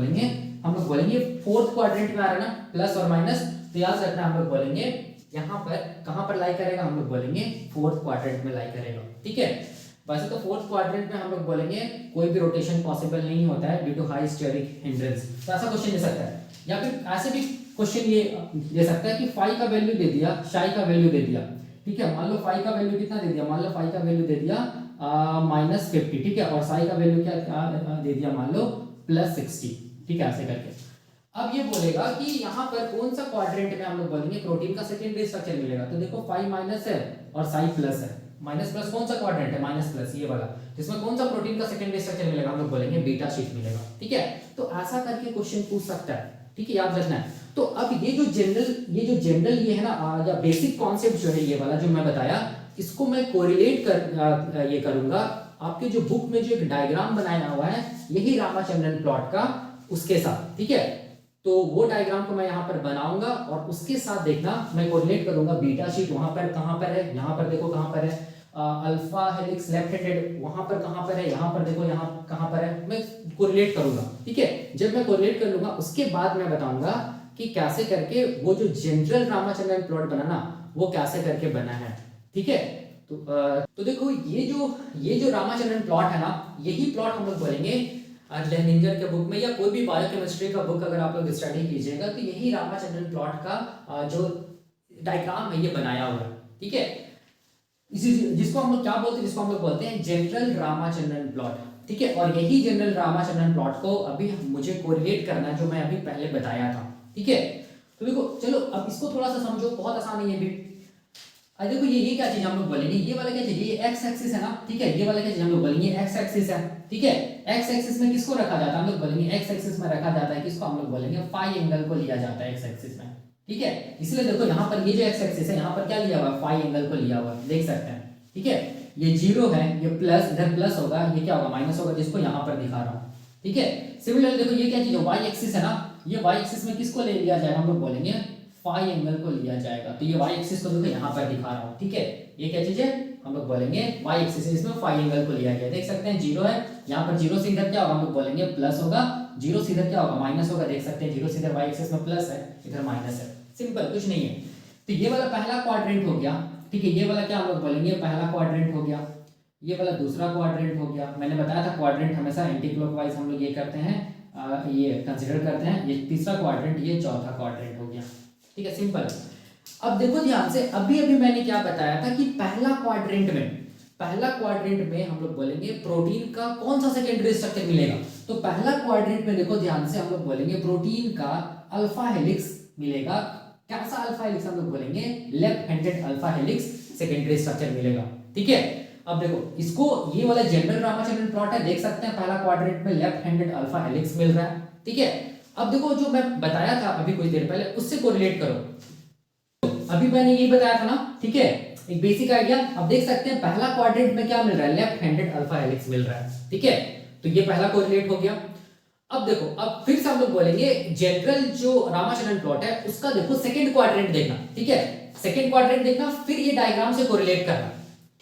बोलेंगे फोर्थ क्वाड्रेंट में आ रहा है ना, प्लस और माइनस। तो याद रखना हम लोग बोलेंगे यहाँ पर कहां पर लाई करेगा, हम लोग बोलेंगे फोर्थ क्वाड्रेंट में लाई करेगा। ठीक है, वैसे तो फोर्थ क्वाड्रेंट में हम लोग बोलेंगे कोई भी रोटेशन पॉसिबल नहीं होता है due to high steric hindrance, तो ऐसा क्वेश्चन दे सकता है। या फिर ऐसे भी क्वेश्चन ये दे सकता है कि फाई का वैल्यू दे दिया, शाई का वैल्यू दे दिया। ठीक है, मान लो फाई का वैल्यू कितना दे दिया, मान लो फाई का वैल्यू दे दिया -50। ठीक है, और साई का वैल्यू क्या दे दिया, मान लो +60। ठीक है, ऐसे करके अब ये बोलेगा कि यहाँ पर कौन सा क्वाड्रेंट में हम लोग बोलेंगे प्रोटीन का सेकेंडरी स्ट्रक्चर मिलेगा। तो देखो फाई माइनस है और साई प्लस है, माइनस प्लस कौन सा क्वाड्रेंट है, माइनस प्लस ये वाला, जिसमें कौन सा प्रोटीन का सेकेंडरी स्ट्रक्चर मिलेगा, हम लोग बोलेंगे बीटा शीट मिलेगा। ठीक है, तो ऐसा करके क्वेश्चन पूछ सकता है। ठीक है, याद रखना है। तो अब ये जो जनरल ये है ना, या बेसिक कॉन्सेप्ट जो है ये वाला जो मैं बताया, इसको मैं कोरिलेट कर ये करूंगा आपके जो बुक में जो एक डायग्राम बनाया हुआ है यही रामाचंद्रन प्लॉट का, उसके साथ। ठीक है, तो वो डायग्राम को मैं यहाँ पर बनाऊंगा और उसके साथ देखना मैं कोरिलेट करूंगा बीटा शीट वहां पर कहां पर है, यहाँ पर देखो कहां पर है, अल्फा हेलिक्स लेफ्ट हैंडेड वहां पर कहां पर है, यहाँ पर देखो यहाँ कहां पर है, मैं कोरिलेट करूंगा। ठीक है, जब मैं कोरिलेट कर लूंगा उसके बाद मैं बताऊंगा कि कैसे करके वो जो जनरल रामाचंद्रन प्लॉट बना ना वो कैसे करके बना है। ठीक है, तो देखो ये जो रामाचंद्रन प्लॉट है ना, यही प्लॉट हम लोग बोलेंगे लेनिंगर के बुक में या कोई भी बायोकेमिस्ट्री का बुक अगर आप लोग स्टडी कीजिएगा तो यही रामाचंद्रन प्लॉट का जो डायग्राम है ये बनाया हुआ है। ठीक है, इसी जिसको हम लोग क्या बोलते हैं, जिसको हम लोग बोलते हैं जनरल रामाचंद्रन प्लॉट। ठीक है, और यही जनरल रामाचंद्रन प्लॉट को अभी मुझे कोरिलेट करना है जो मैं अभी पहले बताया था। ठीक है, तो देखो चलो अब इसको थोड़ा सा समझो, बहुत आसान है ये भी। अब देखो ये क्या चीज हम लोग बोलेंगे, ये वाला क्या चीज, ये एक्स एक्सिस है ना। ठीक है, ये वाला क्या चीज हम लोग बोलेंगे, एक्स एक्सिस है। ठीक है, एक्स एक्सिस में किसको रखा जाता है, हम लोग बोलेंगे एक्स एक्सिस में रखा जाता है किसको, हम लोग बोलेंगे फाई एंगल को लिया जाता है एक्स एक्सिस में। ठीक है, इसलिए देखो यहाँ पर ये जो एक्स एक्सिस है यहाँ पर क्या लिया हुआ है, फाई एंगल को लिया हुआ है, देख सकते हैं। ठीक है, ये 0 है, ये प्लस, इधर प्लस होगा, ये क्या होगा माइनस होगा, जिसको यहाँ पर दिखा रहा हूँ। ठीक है, सिमिलरली देखो ये क्या चीज है, वाई एक्सिस है ना, ये वाई एक्सिस में किसको ले लिया जाएगा, हम लोग बोलेंगे फाई एंगल को लिया जाएगा। तो ये वाई एक्सिस को देखो यहाँ पर दिखा रहा हूँ। ठीक है, ये क्या चीज है, हम लोग बोलेंगे वाई एक्सिस, इसमें फाई एंगल को लिया गया, देख सकते हैं 0 है, यहाँ पर 0 से इधर क्या होगा, हम लोग बोलेंगे प्लस होगा, 0 से इधर क्या होगा माइनस होगा, देख सकते हैं 0 से इधर वाई एक्सिस में प्लस है, इधर माइनस है, सिंपल कुछ नहीं है। तो ये वाला पहला क्वाड्रेंट हो गया। ठीक है, ये वाला क्या हम लोग बोलेंगे पहला क्वाड्रेंट हो गया, ये वाला दूसरा क्वाड्रेंट हो गया। मैंने बताया था क्वाड्रेंट हमेशा एंटी क्लॉकवाइज हम लोग ये करते हैं, ये कंसीडर करते हैं। ये तीसरा क्वाड्रेंट, ये चौथा क्वाड्रेंट हो गया। ठीक है, सिंपल। अब देखो ध्यान से, अभी मैंने क्या बताया था कि पहला क्वाड्रेंट में हम लोग बोलेंगे प्रोटीन का कौन सा सेकेंडरी स्ट्रक्चर मिलेगा। तो पहला क्वाड्रेंट में देखो ध्यान से, हम लोग बोलेंगे प्रोटीन का अल्फा हेलिक्स मिलेगा। कैसा अल्फा हेलिक्स, हम लोग बोलेंगे left handed alpha helix secondary structure मिलेगा। ठीक है, अब देखो इसको, ये वाला जनरल रामाचंद्रन प्लॉट है, देख सकते हैं पहला क्वाड्रेंट में लेफ्ट हैंडेड अल्फा हेलिक्स मिल रहा है। ठीक है, अब देखो जो मैं बताया था अभी कुछ देर पहले उससे कोरिलेट करो, अभी मैंने यही बताया था ना। ठीक है, एक बेसिक आइडिया। अब देख सकते हैं पहला क्वाड्रेंट में क्या मिल रहा है, लेफ्ट हैंडेड अल्फा हेलिक्स मिल रहा है। ठीक है, तो ये पहला कोरिलेट हो गया। अब देखो, अब फिर से हम लोग बोलेंगे जनरल जो रामाचंद्रन प्लॉट है उसका देखो सेकंड क्वाड्रेंट देखना। ठीक है, सेकंड क्वाड्रेंट देखना, फिर ये डायग्राम से कोरिलेट करना।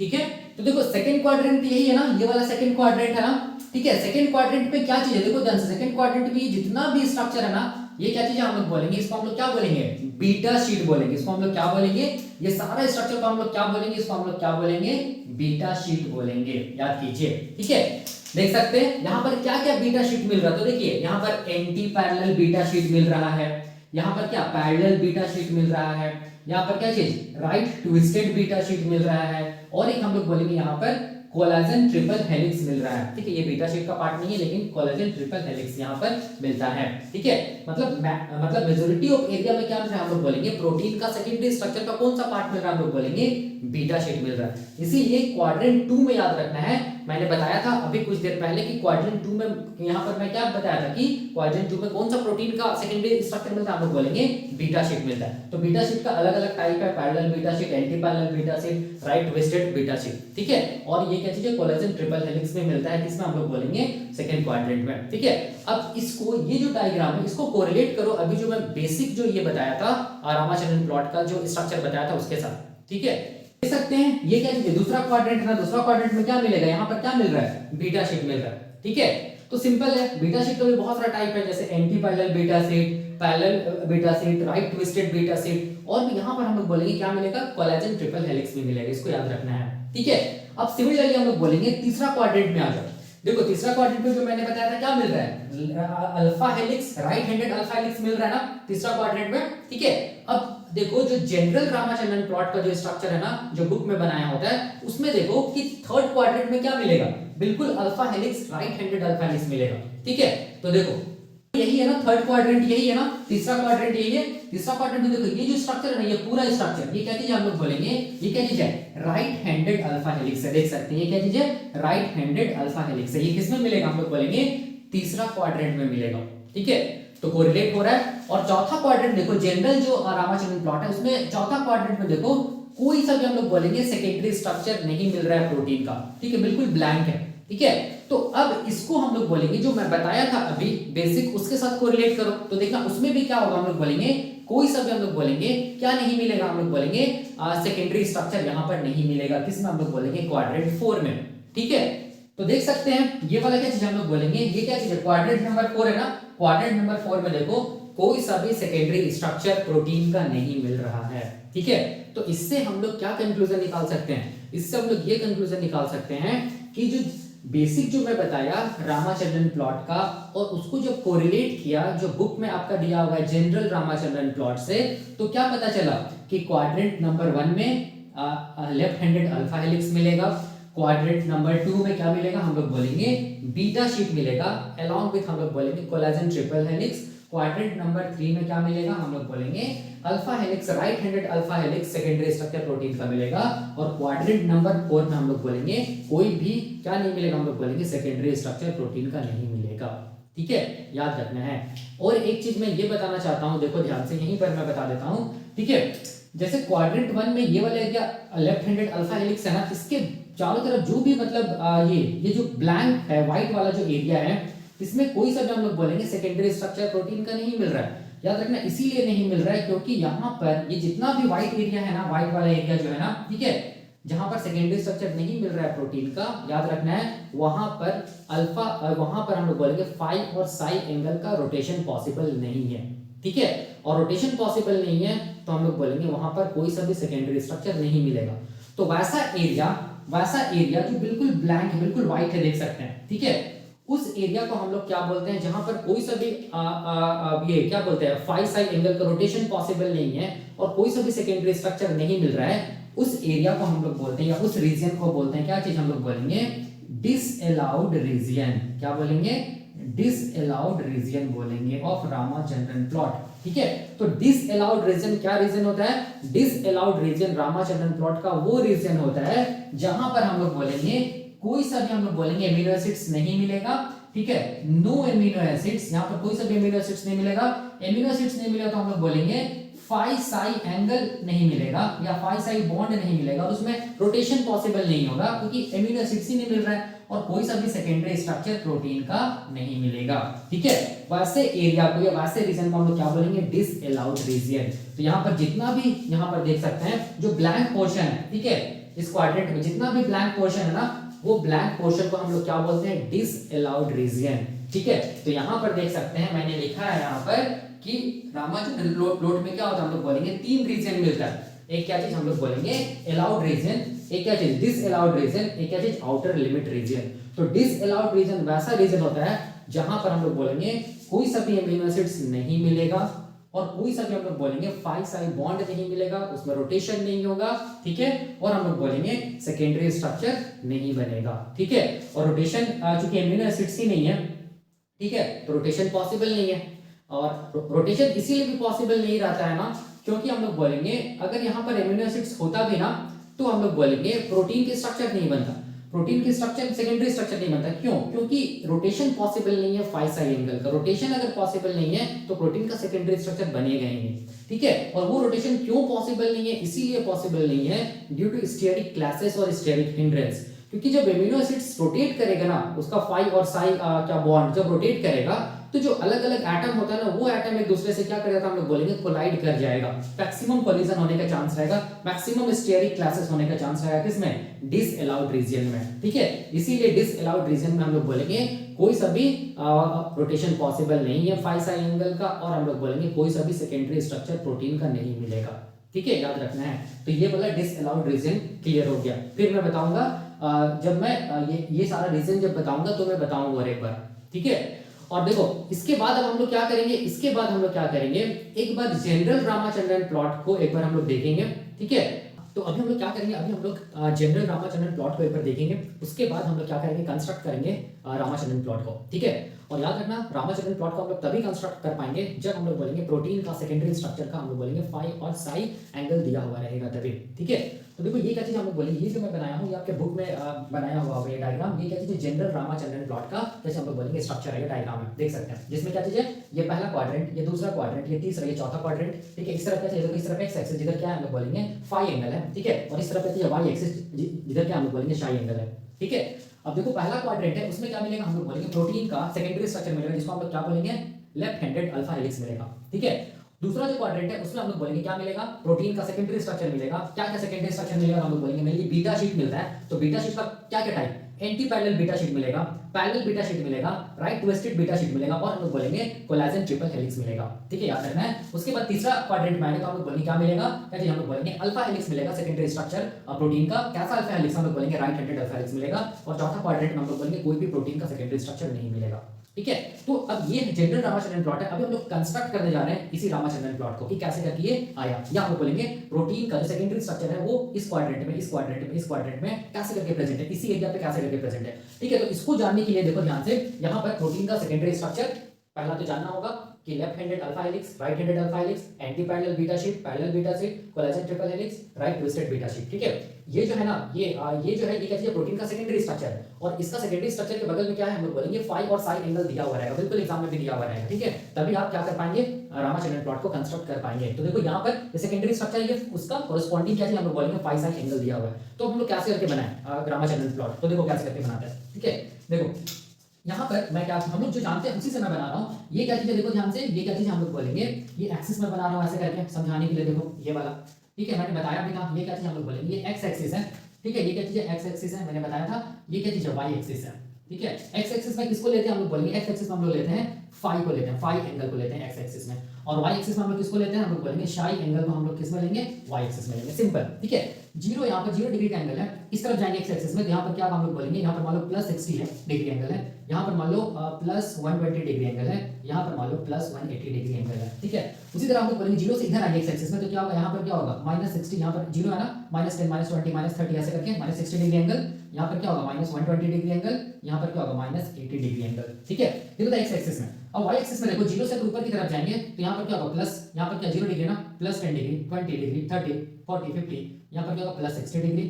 ठीक है, तो देखो सेकंड क्वाड्रेंट यही है ना, ये वाला सेकंड क्वाड्रेंट है ना। ठीक है, सेकंड क्वाड्रेंट पे क्या चीज है, देखो ध्यान से, सेकंड क्वाड्रेंट में जितना भी स्ट्रक्चर है ना, ये क्या चीज है, हम लोग बोलेंगे इसको, हम लोग क्या बोलेंगे, बीटा शीट बोलेंगे इसको, हम लोग क्या बोलेंगे, ये सारा स्ट्रक्चर को हम लोग क्या बोलेंगे, इसको हम लोग क्या बोलेंगे, बीटा शीट बोलेंगे, याद कीजिए। ठीक है, देख सकते हैं यहाँ पर क्या क्या बीटा शीट मिल रहा है। तो देखिए यहाँ पर एंटी पैरेलल बीटा शीट मिल रहा है, यहाँ पर क्या पैरेलल बीटा शीट मिल रहा है, यहाँ पर क्या चीज राइट ट्विस्टेड बीटा शीट मिल रहा है, और एक हम लोग बोलेंगे यहाँ पर कोलाजन ट्रिपल हेलिक्स मिल रहा है। ठीक है, ये बीटा शीट का पार्ट नहीं है लेकिन कोलाजन ट्रिपल हेलिक्स यहाँ पर मिलता है। ठीक है, मतलब मेजॉरिटी ऑफ एरिया में क्या मिल रहा है हम लोग बोलेंगे प्रोटीन का सेकेंडरी स्ट्रक्चर का कौन सा पार्ट मिल रहा है हम लोग बोलेंगे बीटा शीट मिल रहा है। इसीलिए क्वाड्रेंट 2 में याद रखना है, मैंने बताया था अभी कुछ देर पहले कि क्वाड्रेंट 2 में यहाँ पर मैं क्या बताया था कि क्वाड्रेंट 2 में कौन सा प्रोटीन का सेकेंडरी स्ट्रक्चर मिलता है हम लोग बोलेंगे बीटा शीट मिलता है। तो बीटा शीट का अलग अलग टाइप है, parallel beta sheet, anti parallel beta sheet, right twisted beta sheet. ठीक है, और ये क्या चीज है कोलेजन ट्रिपल हेलिक्स में मिलता है, किसमें हम लोग बोलेंगे सेकंड क्वाड्रेंट में। ठीक है, अब इसको ये जो डायग्राम है इसको कोरिलेट करो अभी जो मैं बेसिक जो ये बताया था रामाचंद्रन प्लॉट का जो स्ट्रक्चर बताया था उसके साथ। ठीक है, देख सकते हैं ये क्या चीज है दूसरा क्वाड्रेंट है ना, दूसरा क्वाड्रेंट में क्या मिलेगा यहाँ पर क्या मिल रहा है बीटा शीट मिल रहा है। ठीक है, तो सिंपल है, बीटा शीट का भी बहुत सारा टाइप है जैसे anti parallel beta sheet, parallel beta sheet, right twisted beta sheet, और भी यहाँ पर हम लोग बोलेंगे क्या मिलेगा कोलेजन ट्रिपल हेलिक्स में मिलेगा, इसको याद रखना है। ठीक है, अब सिमिलरली हम लोग बोलेंगे तीसरा क्वाड्रेंट में आ जाओ। देखो तीसरा क्वाड्रेंट में जो मैंने बताया था क्या मिल रहा है alpha helix, right handed alpha helix मिल रहा है ना तीसरा क्वाड्रेंट में। ठीक है, अब देखो जो जनरल रामाचंद्रन प्लॉट का जो स्ट्रक्चर है ना जो बुक में बनाया होता है उसमें देखो कि थर्ड क्वाड्रेंट में क्या मिलेगा बिल्कुल alpha helix, right handed alpha helix मिलेगा। ठीक है, तो देखो यही है ना थर्ड क्वाड्रेंट, यही है ना तीसरा क्वाड्रेंट, यही है तीसरा क्वाड्रेंट में। देखो ये जो स्ट्रक्चर है ना ये पूरा स्ट्रक्चर ये क्या चीज है हम लोग बोलेंगे ये क्या चीज है राइट हैंडेड अल्फा हेलिक्स है। देख सकते हैं ये क्या चीज है राइट हैंडेड अल्फा हेलिक्स है। ये किसमें मिलेगा हम लोग बोलेंगे तीसरा क्वाड्रेंट में मिलेगा। ठीक है, तो कोरिलेट हो रहा है। और चौथा क्वाड्रेंट देखो जनरल जो रामाचंद्रन प्लॉट है उसमें चौथा क्वाड्रेंट में देखो कोई सा भी हम लोग बोलेंगे सेकेंडरी स्ट्रक्चर नहीं मिल रहा है प्रोटीन का। ठीक है, बिल्कुल ब्लैंक है। ठीक है, तो अब इसको हम लोग बोलेंगे जो मैं बताया था अभी बेसिक उसके साथ कोरिलेट करो तो देखना उसमें भी क्या होगा हम लोग बोलेंगे कोई सा भी हम लोग बोलेंगे क्या नहीं मिलेगा हम लोग बोलेंगे सेकेंडरी स्ट्रक्चर यहाँ पर नहीं मिलेगा, किसमें हम लोग बोलेंगे क्वाड्रेंट 4 में। ठीक है, तो देख सकते हैं ये वाला क्या चीज हम लोग बोलेंगे ये क्या चीज है क्वाड्रेंट नंबर 4 है ना, क्वाड्रेंट नंबर 4 में देखो कोई सा भी सेकेंडरी स्ट्रक्चर प्रोटीन का नहीं मिल रहा है। ठीक है, तो इससे हम लोग क्या कंक्लूजन निकाल सकते हैं, इससे हम लोग ये कंक्लूजन निकाल सकते हैं कि जो बेसिक जो मैं बताया रामाचंद्रन प्लॉट का और उसको जब कोरिलेट किया जो बुक में आपका दिया हुआ है जनरल रामाचंद्रन प्लॉट से, तो क्या पता चला कि क्वाड्रेंट नंबर 1 में लेफ्ट हैंडेड अल्फा हेलिक्स मिलेगा, क्वाड्रेंट नंबर 2 में क्या मिलेगा हम लोग बोलेंगे बीटा शीट मिलेगा अलोंग विथ हम लोग बोलेंगे collagen triple helix, quadrant number 3 में क्या मिलेगा हम लोग बोलेंगे alpha helix, right handed alpha helix secondary structure protein का मिलेगा, और क्वाड्रेंट नंबर 4 में हम लोग बोलेंगे कोई भी क्या नहीं मिलेगा हम लोग बोलेंगे सेकेंडरी स्ट्रक्चर प्रोटीन का नहीं मिलेगा। ठीक है, याद रखना है। और एक चीज मैं ये बताना चाहता हूं, देखो ध्यान से यहीं पर मैं बता देता हूं। ठीक है, जैसे क्वाड्रेंट 1 में ये वाला area left handed alpha helix है ना, इसके चारों तरफ जो भी मतलब ये जो ब्लैंक है व्हाइट वाला जो एरिया है इसमें कोई सा भी हम लोग बोलेंगे सेकेंडरी स्ट्रक्चर प्रोटीन का नहीं मिल रहा है। याद रखना इसीलिए नहीं मिल रहा है क्योंकि यहाँ पर ये जितना भी व्हाइट एरिया है ना, व्हाइट वाला एरिया जो है ना, ठीक है, जहां पर सेकेंडरी स्ट्रक्चर नहीं मिल रहा है प्रोटीन का, याद रखना है वहां पर अल्फा वहां पर हम लोग बोलेंगे फाई और साई एंगल का रोटेशन पॉसिबल नहीं है। ठीक है, और रोटेशन पॉसिबल नहीं है तो हम लोग बोलेंगे वहां पर कोई सा भी सेकेंडरी स्ट्रक्चर नहीं मिलेगा। तो वैसा एरिया जो बिल्कुल ब्लैंक है, बिल्कुल व्हाइट है, देख सकते हैं। ठीक है, उस एरिया को हम लोग क्या बोलते हैं जहां पर कोई सा भी ये क्या बोलते हैं फाई साई एंगल का रोटेशन पॉसिबल नहीं है और कोई सा भी सेकेंडरी स्ट्रक्चर नहीं मिल रहा है, उस एरिया को हम लोग बोलते हैं या उस रीजन को बोलते हैं क्या चीज हम लोग बोलेंगे डिसअलाउड रीजन। क्या बोलेंगे डिसअलाउड रीजन बोलेंगे ऑफ रामाचंद्रन प्लॉट। ठीक है, तो डिसअलाउड रीजन क्या रीजन होता है, डिसअलाउड रीजन रामाचंद्रन प्लॉट का वो रीजन होता है जहां पर हम लोग बोलेंगे कोई सा भी हम लोग बोलेंगे एमिनो एसिड्स नहीं मिलेगा। ठीक है, नो एमिनो एसिड्स, यहां पर कोई सा भी एमिनो एसिड्स नहीं मिलेगा। एमिनो एसिड्स नहीं मिलेगा तो हम लोग बोलेंगे फाई साई एंगल नहीं मिलेगा या फाई साई बॉन्ड नहीं मिलेगा और उसमें रोटेशन पॉसिबल नहीं होगा क्योंकि एमिनो एसिड्स ही नहीं मिल रहा है और कोई सा भी सेकेंडरी स्ट्रक्चर प्रोटीन का नहीं मिलेगा। ठीक है, वैसे एरिया को या वैसे रीजन को हम लोग क्या बोलेंगे डिसअलाउड रीजन। तो यहाँ पर जितना भी यहाँ पर देख सकते हैं जो ब्लैंक पोर्शन है, ठीक है, इस क्वाड्रेंट में जितना भी ब्लैंक पोर्शन है ना वो ब्लैंक पोर्शन को हम लोग क्या बोलते हैं डिसअलाउड रीजन। ठीक है, तो यहाँ पर देख सकते हैं मैंने लिखा है यहाँ पर कि रामाचंद्रन प्लॉट में क्या होता है हम लोग बोलेंगे 3 रीजन मिलता है। एक क्या चीज हम लोग बोलेंगे अलाउड रीजन, एक क्या चीज डिस अलाउड रीजन, एक क्या चीज आउटर लिमिट रीजन। तो डिस अलाउड रीजन वैसा रीजन होता है जहां पर हम लोग बोलेंगे कोई सा भी अमीनो एसिड्स नहीं मिलेगा और कोई सा भी हम लोग बोलेंगे फाई साई बॉन्ड नहीं मिलेगा, उसमें रोटेशन नहीं होगा, ठीक है, और हम लोग बोलेंगे सेकेंडरी स्ट्रक्चर नहीं बनेगा, ठीक है। और रोटेशन चूंकि अमीनो एसिड्स ही नहीं है, ठीक है, तो रोटेशन पॉसिबल नहीं है। और रोटेशन इसीलिए भी पॉसिबल नहीं रहता है ना क्योंकि हम लोग बोलेंगे अगर यहाँ पर एमिनो एसिड्स होता भी ना तो हम लोग बोलेंगे प्रोटीन की स्ट्रक्चर नहीं बनता, प्रोटीन की स्ट्रक्चर सेकेंडरी स्ट्रक्चर नहीं बनता। क्यों? क्योंकि रोटेशन पॉसिबल नहीं है फाई साई एंगल का। रोटेशन अगर पॉसिबल नहीं है तो प्रोटीन का सेकेंडरी स्ट्रक्चर बनेगा ही नहीं, ठीक है। और वो रोटेशन क्यों पॉसिबल नहीं है? इसीलिए पॉसिबल नहीं है ड्यू टू स्टेरिक क्लासेस और स्टेरिक हिंड्रेंस। क्योंकि जब एमिनो एसिड्स रोटेट करेगा ना, उसका फाई और साई क्या बॉन्ड जब रोटेट करेगा तो जो अलग अलग एटम होता है ना वो एटम एक दूसरे से क्या करेगा, हम लोग बोलेंगे कोलाइड कर जाएगा। मैक्सिमम कोलिजन होने का चांस रहेगा, मैक्सिमम स्टेरिक क्लासेस होने का चांस रहेगा किसमें? डिस अलाउड रीजन में, ठीक है। इसीलिए डिस अलाउड रीजन में हम लोग बोलेंगे कोई सा भी रोटेशन पॉसिबल नहीं है फाई साई एंगल का, और हम लोग बोलेंगे कोई सा भी सेकेंडरी स्ट्रक्चर प्रोटीन का नहीं मिलेगा, ठीक है, याद रखना है। तो ये वाला डिस अलाउड रीजन क्लियर हो गया। फिर मैं बताऊंगा जब मैं ये सारा रीजन जब बताऊंगा तो मैं बताऊंगा और एक बार, ठीक है। और देखो इसके बाद अब हम लोग क्या करेंगे, इसके बाद हम लोग क्या करेंगे, एक बार जनरल रामाचंद्रन प्लॉट को एक बार हम लोग देखेंगे, ठीक है। तो अभी हम लोग क्या करेंगे, अभी हम लोग जनरल रामाचंद्रन प्लॉट को एक बार देखेंगे, उसके बाद हम लोग क्या करेंगे, कंस्ट्रक्ट करेंगे रामाचंद्रन प्लॉट को, ठीक है। और याद रखना रामाचंद्रन प्लॉट को हम लोग तभी कंस्ट्रक्ट कर पाएंगे जब हम लोग बोलेंगे प्रोटीन का सेकेंडरी स्ट्रक्चर का हम लोग बोलेंगे फाई और साई एंगल दिया हुआ रहेगा तभी, ठीक है। तो देखो ये क्या चीज हम लोग बोलेंगे, ये जो मैं बनाया हूँ ये आपके बुक में बनाया हुआ होगा ये डायग्राम। ये क्या चीज है, जनरल रामाचंद्रन प्लॉट का जैसे हम लोग बोलेंगे स्ट्रक्चर है, ये डायग्राम है, देख सकते हैं। जिसमें क्या चीज है, ये पहला क्वाड्रेंट, ये दूसरा क्वाड्रेंट, ये तीसरा, ये चौथा क्वाड्रेंट, ठीक है। इस तरफ क्या चीज है, इस तरफ एक्स एक्सिस जिधर क्या है हम लोग बोलेंगे फाई एंगल है, ठीक है। और इस तरफ क्या है वाई एक्सिस जिधर क्या हम लोग बोलेंगे साई एंगल है, ठीक है। अब देखो पहला क्वाड्रेंट है, उसमें क्या मिलेगा, हम लोग बोलेंगे प्रोटीन का सेकेंडरी स्ट्रक्चर मिलेगा जिसको हम लोग क्या बोलेंगे लेफ्ट हैंडेड अल्फा हेलिक्स मिलेगा, ठीक है। दूसरा जो क्वाड्रेंट है उसमें हम लोग बोलेंगे क्या मिलेगा, प्रोटीन का सेकेंडरी स्ट्रक्चर मिलेगा। क्या क्या सेकेंडरी स्ट्रक्चर मिलेगा, हम लोग बोलेंगे मेनली बीटा शीट मिलता है। तो बीटा शीट का क्या क्या type, anti parallel beta sheet मिलेगा, पैरेलल बीटा शीट मिलेगा, राइट ट्विस्टेड बीटा शीट मिलेगा, और हम लोग बोलेंगे कोलेजन ट्रिपल हेलिक्स मिलेगा, ठीक है, याद रखना है। उसके बाद तीसरा क्वाड्रेंट में आएगा तो हम लोग बोलेंगे क्या मिलेगा, क्या हम लोग बोलेंगे अल्फा हेलिक्स मिलेगा सेकेंडरी स्ट्रक्चर प्रोटीन का। कैसा अल्फा हेलिक्स, हम लोग बोलेंगे राइट हैंडेड अल्फा हेलिक्स मिलेगा। और चौथा क्वाड्रेंट में हम लोग बोलेंगे कोई भी प्रोटीन का सेकेंडरी स्ट्रक्चर नहीं मिलेगा, ठीक है। तो अब ये जनरल रामाचंद्रन प्लॉट है, अभी हम लोग कंस्ट्रक्ट करने जा रहे हैं इसी रामाचंद्रन प्लॉट को कि कैसे करके ये आया, या हम लोग बोलेंगे प्रोटीन का जो सेकेंडरी स्ट्रक्चर है वो इस क्वाड्रेंट में, इस क्वाड्रेंट में, इस क्वाड्रेंट में कैसे करके प्रेजेंट है, इसी एरिया पे कैसे करके प्रेजेंट है, ठीक है। तो इसको जानने के लिए देखो ध्यान से, यहाँ पर प्रोटीन का सेकेंडरी स्ट्रक्चर पहला तो जानना होगा कि left handed alpha helix, right handed alpha helix, anti parallel beta sheet, parallel beta sheet, collagen triple helix, right twisted beta sheet, ठीक है। ये जो है ना ये जो है ये क्या चीज है, प्रोटीन का सेकेंडरी स्ट्रक्चर है। और इसका सेकेंडरी स्ट्रक्चर के बगल में क्या है, हम लोग बोलेंगे फाई और साई एंगल दिया हुआ रहेगा, बिल्कुल एग्जाम में भी दिया हुआ रहेगा, ठीक है। तभी आप क्या कर पाएंगे, रामाचंद्रन प्लॉट को कंस्ट्रक्ट कर पाएंगे। तो देखो यहाँ पर सेकेंडरी स्ट्रक्चर ये उसका कोरिस्पोंडिंग क्या चीज हम लोग बोलेंगे फाई साई एंगल दिया हुआ है। तो हम लोग कैसे करके बनाए रामाचंद्रन प्लॉट, तो देखो कैसे करके बनाते हैं, ठीक है। देखो यहाँ पर मैं क्या, हम लोग जो जानते हैं उसी से मैं बना रहा हूँ। ये क्या चीज है, देखो ध्यान से, ये क्या चीज हम लोग बोलेंगे, ये एक्सिस में बना रहा हूँ ऐसे करके समझाने के लिए, देखो ये वाला, ठीक है, मैंने बताया भी था। ये क्या चीज हम लोग बोलेंगे, ये एक्स एक्सिस है, ठीक है। ये क्या चीज है, एक्स एक्सिस है, मैंने बताया था। ये क्या चीज है, वाई एक्सिस है, ठीक है। एक्स एक्सिस में किसको लेते हैं हम लोग बोलेंगे, एक्स एक्सिस में हम लोग लेते हैं फाई को लेते हैं, फाई एंगल को लेते हैं एक्स एक्सिस में। और वाई एक्सिस में हम लोग किसको लेते हैं, हम लोग बोलेंगे साई एंगल को हम लोग किस में लेंगे, वाई एक्सिस में लेंगे, सिंपल, ठीक है। जीरो यहाँ पर 0 डिग्री का एंगल है, इस तरफ जाएंगे एक्स एक्सिस में, तो यहाँ पर क्या हम लोग बोलेंगे, यहाँ पर मान लो प्लस 60 है डिग्री एंगल है, यहाँ पर मान लो प्लस 120 डिग्री एंगल है, यहाँ पर मान लो प्लस 180 डिग्री एंगल है, ठीक है। उसी तरह हम लोग बोलेंगे जीरो से इधर आएंगे एक्स एक्सिस में, तो क्या होगा, यहाँ पर क्या होगा माइनस 60, यहाँ पर जीरो है ना, माइनस 10, माइनस 20, माइनस 30 ऐसे करके माइनस 60 डिग्री एंगल, यहाँ पर क्या होगा माइनस 120 डिग्री एंगल, यहाँ पर क्या होगा माइनस 80 डिग्री एंगल, ठीक है। ये तो एक्स एक्सिस में। अब वाई एक्सिस में देखो जीरो से ऊपर की तरफ जाएंगे तो यहाँ पर क्या होगा प्लस, यहाँ पर क्या 0 डिग्री ना, प्लस 10 डिग्री, 20 डिग्री, 30, 40, 50, यहाँ पर क्या होगा प्लस 60 डिग्री,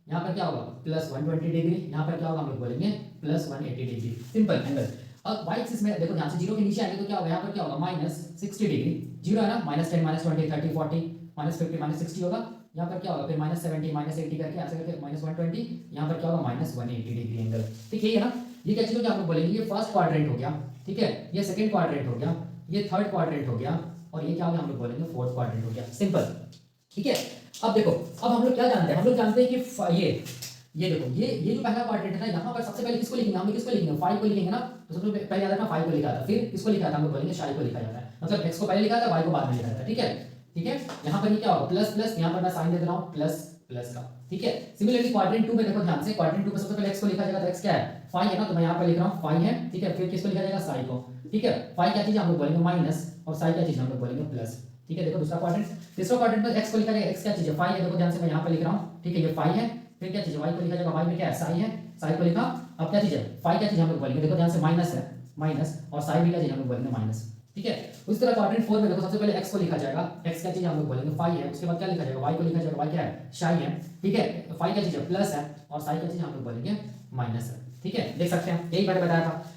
यहाँ पर क्या होगा प्लस 120 डिग्री, यहाँ पर क्या होगा हम लोग बोलेंगे प्लस 180 डिग्री, सिंपल एंगल। अब वाई एक्सिस में देखो ध्यान से, जीरो के नीचे आएंगे तो क्या होगा, यहाँ पर क्या होगा माइनस 60 डिग्री, जीरो है ना, माइनस 10, माइनस 20, 30, 40, माइनस 50, माइनस 60 होगा, यहाँ पर क्या होगा फिर माइनस 70, माइनस 80 करके ऐसे करके माइनस 120, यहाँ पर क्या होगा माइनस 180 डिग्री एंगल, ठीक है ना। ये क्या चीज हो गया, आप लोग बोलेंगे ये फर्स्ट क्वाड्रेंट हो गया, ठीक है, ये सेकंड क्वाड्रेंट हो गया, ये थर्ड क्वाड्रेंट हो गया, और ये क्या हो गया, हम लोग बोलेंगे फोर्थ क्वाड्रेंट हो गया, सिंपल, ठीक है। अब देखो, अब हम लोग क्या जानते हैं, हम लोग जानते हैं कि ये देखो ये जो पहला क्वाड्रेंट है ना, यहाँ पर सबसे पहले किसको लिखेंगे, हम किसको लिखेंगे, फाई को लिखेंगे ना। तो सबसे पहले याद रखना फाई को लिखा था, फिर किसको लिखा था, हम लोग बोलेंगे साई को लिखा जाता है, मतलब एक्स को पहले लिखा था, वाई को बाद में लिखा था, ठीक है। ठीक है, यहाँ पर ये क्या होगा प्लस प्लस, यहाँ पर मैं साइन दे रहा हूँ प्लस प्लस का, ठीक है। सिमिलरली क्वाड्रेंट 2 में देखो ध्यान से, क्वाड्रेंट 2 में सबसे पहले x को लिखा जाएगा, तो x क्या है फाई है ना, तो मैं यहाँ पर लिख रहा हूँ फाई है, ठीक है। फिर किसको लिखा जाएगा साई को, ठीक है। फाई क्या चीज हम लोग बोलेंगे माइनस, और साई क्या चीज हम लोग बोलेंगे प्लस, ठीक है। देखो दूसरा क्वाड्रेंट, तीसरा क्वाड्रेंट में x को लिखा जाएगा, x क्या चीज है फाई है, देखो ध्यान से मैं यहाँ पर लिख रहा हूँ, ठीक है, ये फाई है। फिर क्या चीज है y को लिखा जाएगा, y में क्या है साई है, साई को लिखा। अब क्या चीज है फाई क्या चीज हम लोग बोलेंगे, देखो ध्यान से माइनस है, माइनस, और साई भी क्या चीज हम लोग बोलेंगे माइनस, ठीक है। उस तरह क्वाड्रेंट 4 में देखो सबसे पहले x को लिखा जाएगा, x क्या चीज हम लोग बोलेंगे फाई है। उसके बाद क्या लिखा जाएगा y को लिखा जाएगा, y क्या है साई है, ठीक है। फाई क्या चीज है प्लस है, और साई क्या चीज हम लोग बोलेंगे माइनस है, ठीक है। देख सकते हैं यही मैंने बताया था।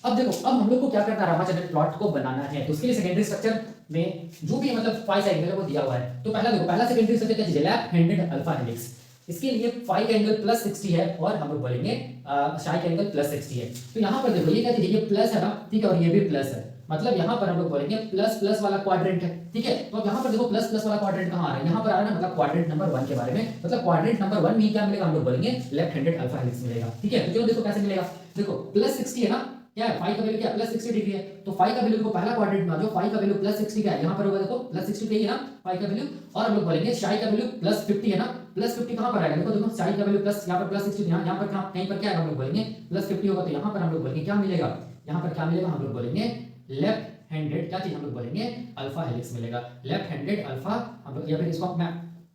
अब देखो अब हम लोग को क्या करना है, रामाचंद्रन प्लॉट को बनाना है। तो उसके लिए सेकेंडरी स्ट्रक्चर में जो भी मतलब फाई एंगल है वो दिया हुआ है। तो पहला देखो, पहला सेकेंडरी स्ट्रक्चर क्या चीज है, लेफ्ट हैंडेड अल्फा हेलिक्स। इसके लिए फाई का एंगल प्लस 60 है, और हम लोग बोलेंगे साई का एंगल प्लस 60 है। तो यहाँ पर देखो ये क्या चीज है, ये प्लस है ना, ठीक है, और ये भी प्लस है, मतलब यहाँ पर हम लोग बोलेंगे प्लस प्लस वाला क्वाड्रेंट है, ठीक है। तो अब यहाँ पर देखो प्लस प्लस वाला क्वाड्रेंट कहाँ आ रहा है, यहाँ पर आ रहा है, मतलब क्वाड्रेंट नंबर 1 के बारे में, मतलब क्वाड्रेंट नंबर 1 में क्या मिलेगा, हम लोग बोलेंगे लेफ्ट हैंडेड अल्फा हेलिक्स मिलेगा, ठीक है। तो चलो देखो कैसे मिलेगा, देखो प्लस 60 है ना, क्या है फाई का वैल्यू क्या है प्लस 60 डिग्री है। तो फाई का वैल्यू देखो पहला क्वाड्रेंट में जो फाई का वैल्यू प्लस 60 का है, यहाँ पर होगा देखो प्लस 60 पे ही है ना फाई का वैल्यू। और हम लोग बोलेंगे साई का वैल्यू प्लस 50 है ना, प्लस 50 कहाँ पर आएगा, देखो देखो साई का वैल्यू प्लस, यहाँ पर प्लस 60, यहाँ पर कहीं पर क्या है हम लोग बोलेंगे प्लस 50 होगा। तो यहाँ पर हम लोग बोलेंगे क्या मिलेगा, यहाँ पर क्या मिलेगा, हम लोग बोलेंगे लेफ्ट हैंडेड क्या चीज हम लोग बोलेंगे अल्फा हेलिक्स मिलेगा, लेफ्ट हैंडेड अल्फा हम लोग, या फिर इसको मैं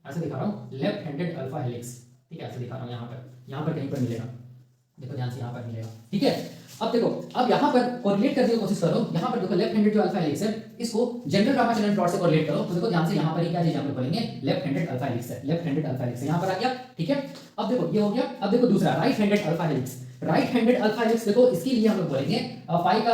ऐसे दिखा रहा हूँ लेफ्ट हैंडेड अल्फा हेलिक्स, ठीक है, ऐसे दिखा रहा हूँ। यहाँ पर कहीं पर मिलेगा, देखो ध्यान से यहाँ पर मिलेगा, ठीक है। अब देखो अब यहाँ पर कोरिलेट करने की कोशिश करो, यहाँ पर देखो लेफ्ट हैंडेड जो अल्फा हेलिक्स है इसको जनरल रामाचंद्रन प्लॉट से कोरिलेट करो। तो देखो ध्यान से यहाँ पर क्या चीज हम लोग बोलेंगे लेफ्ट हैंडेड अल्फा हेलिक्स है, लेफ्ट हैंडेड अल्फा हेलिक्स यहाँ पर आ गया, ठीक है। अब देखो ये हो गया। अब देखो दूसरा right handed alpha helix, right handed alpha helix देखो इसके लिए हम लोग बोलेंगे फाई का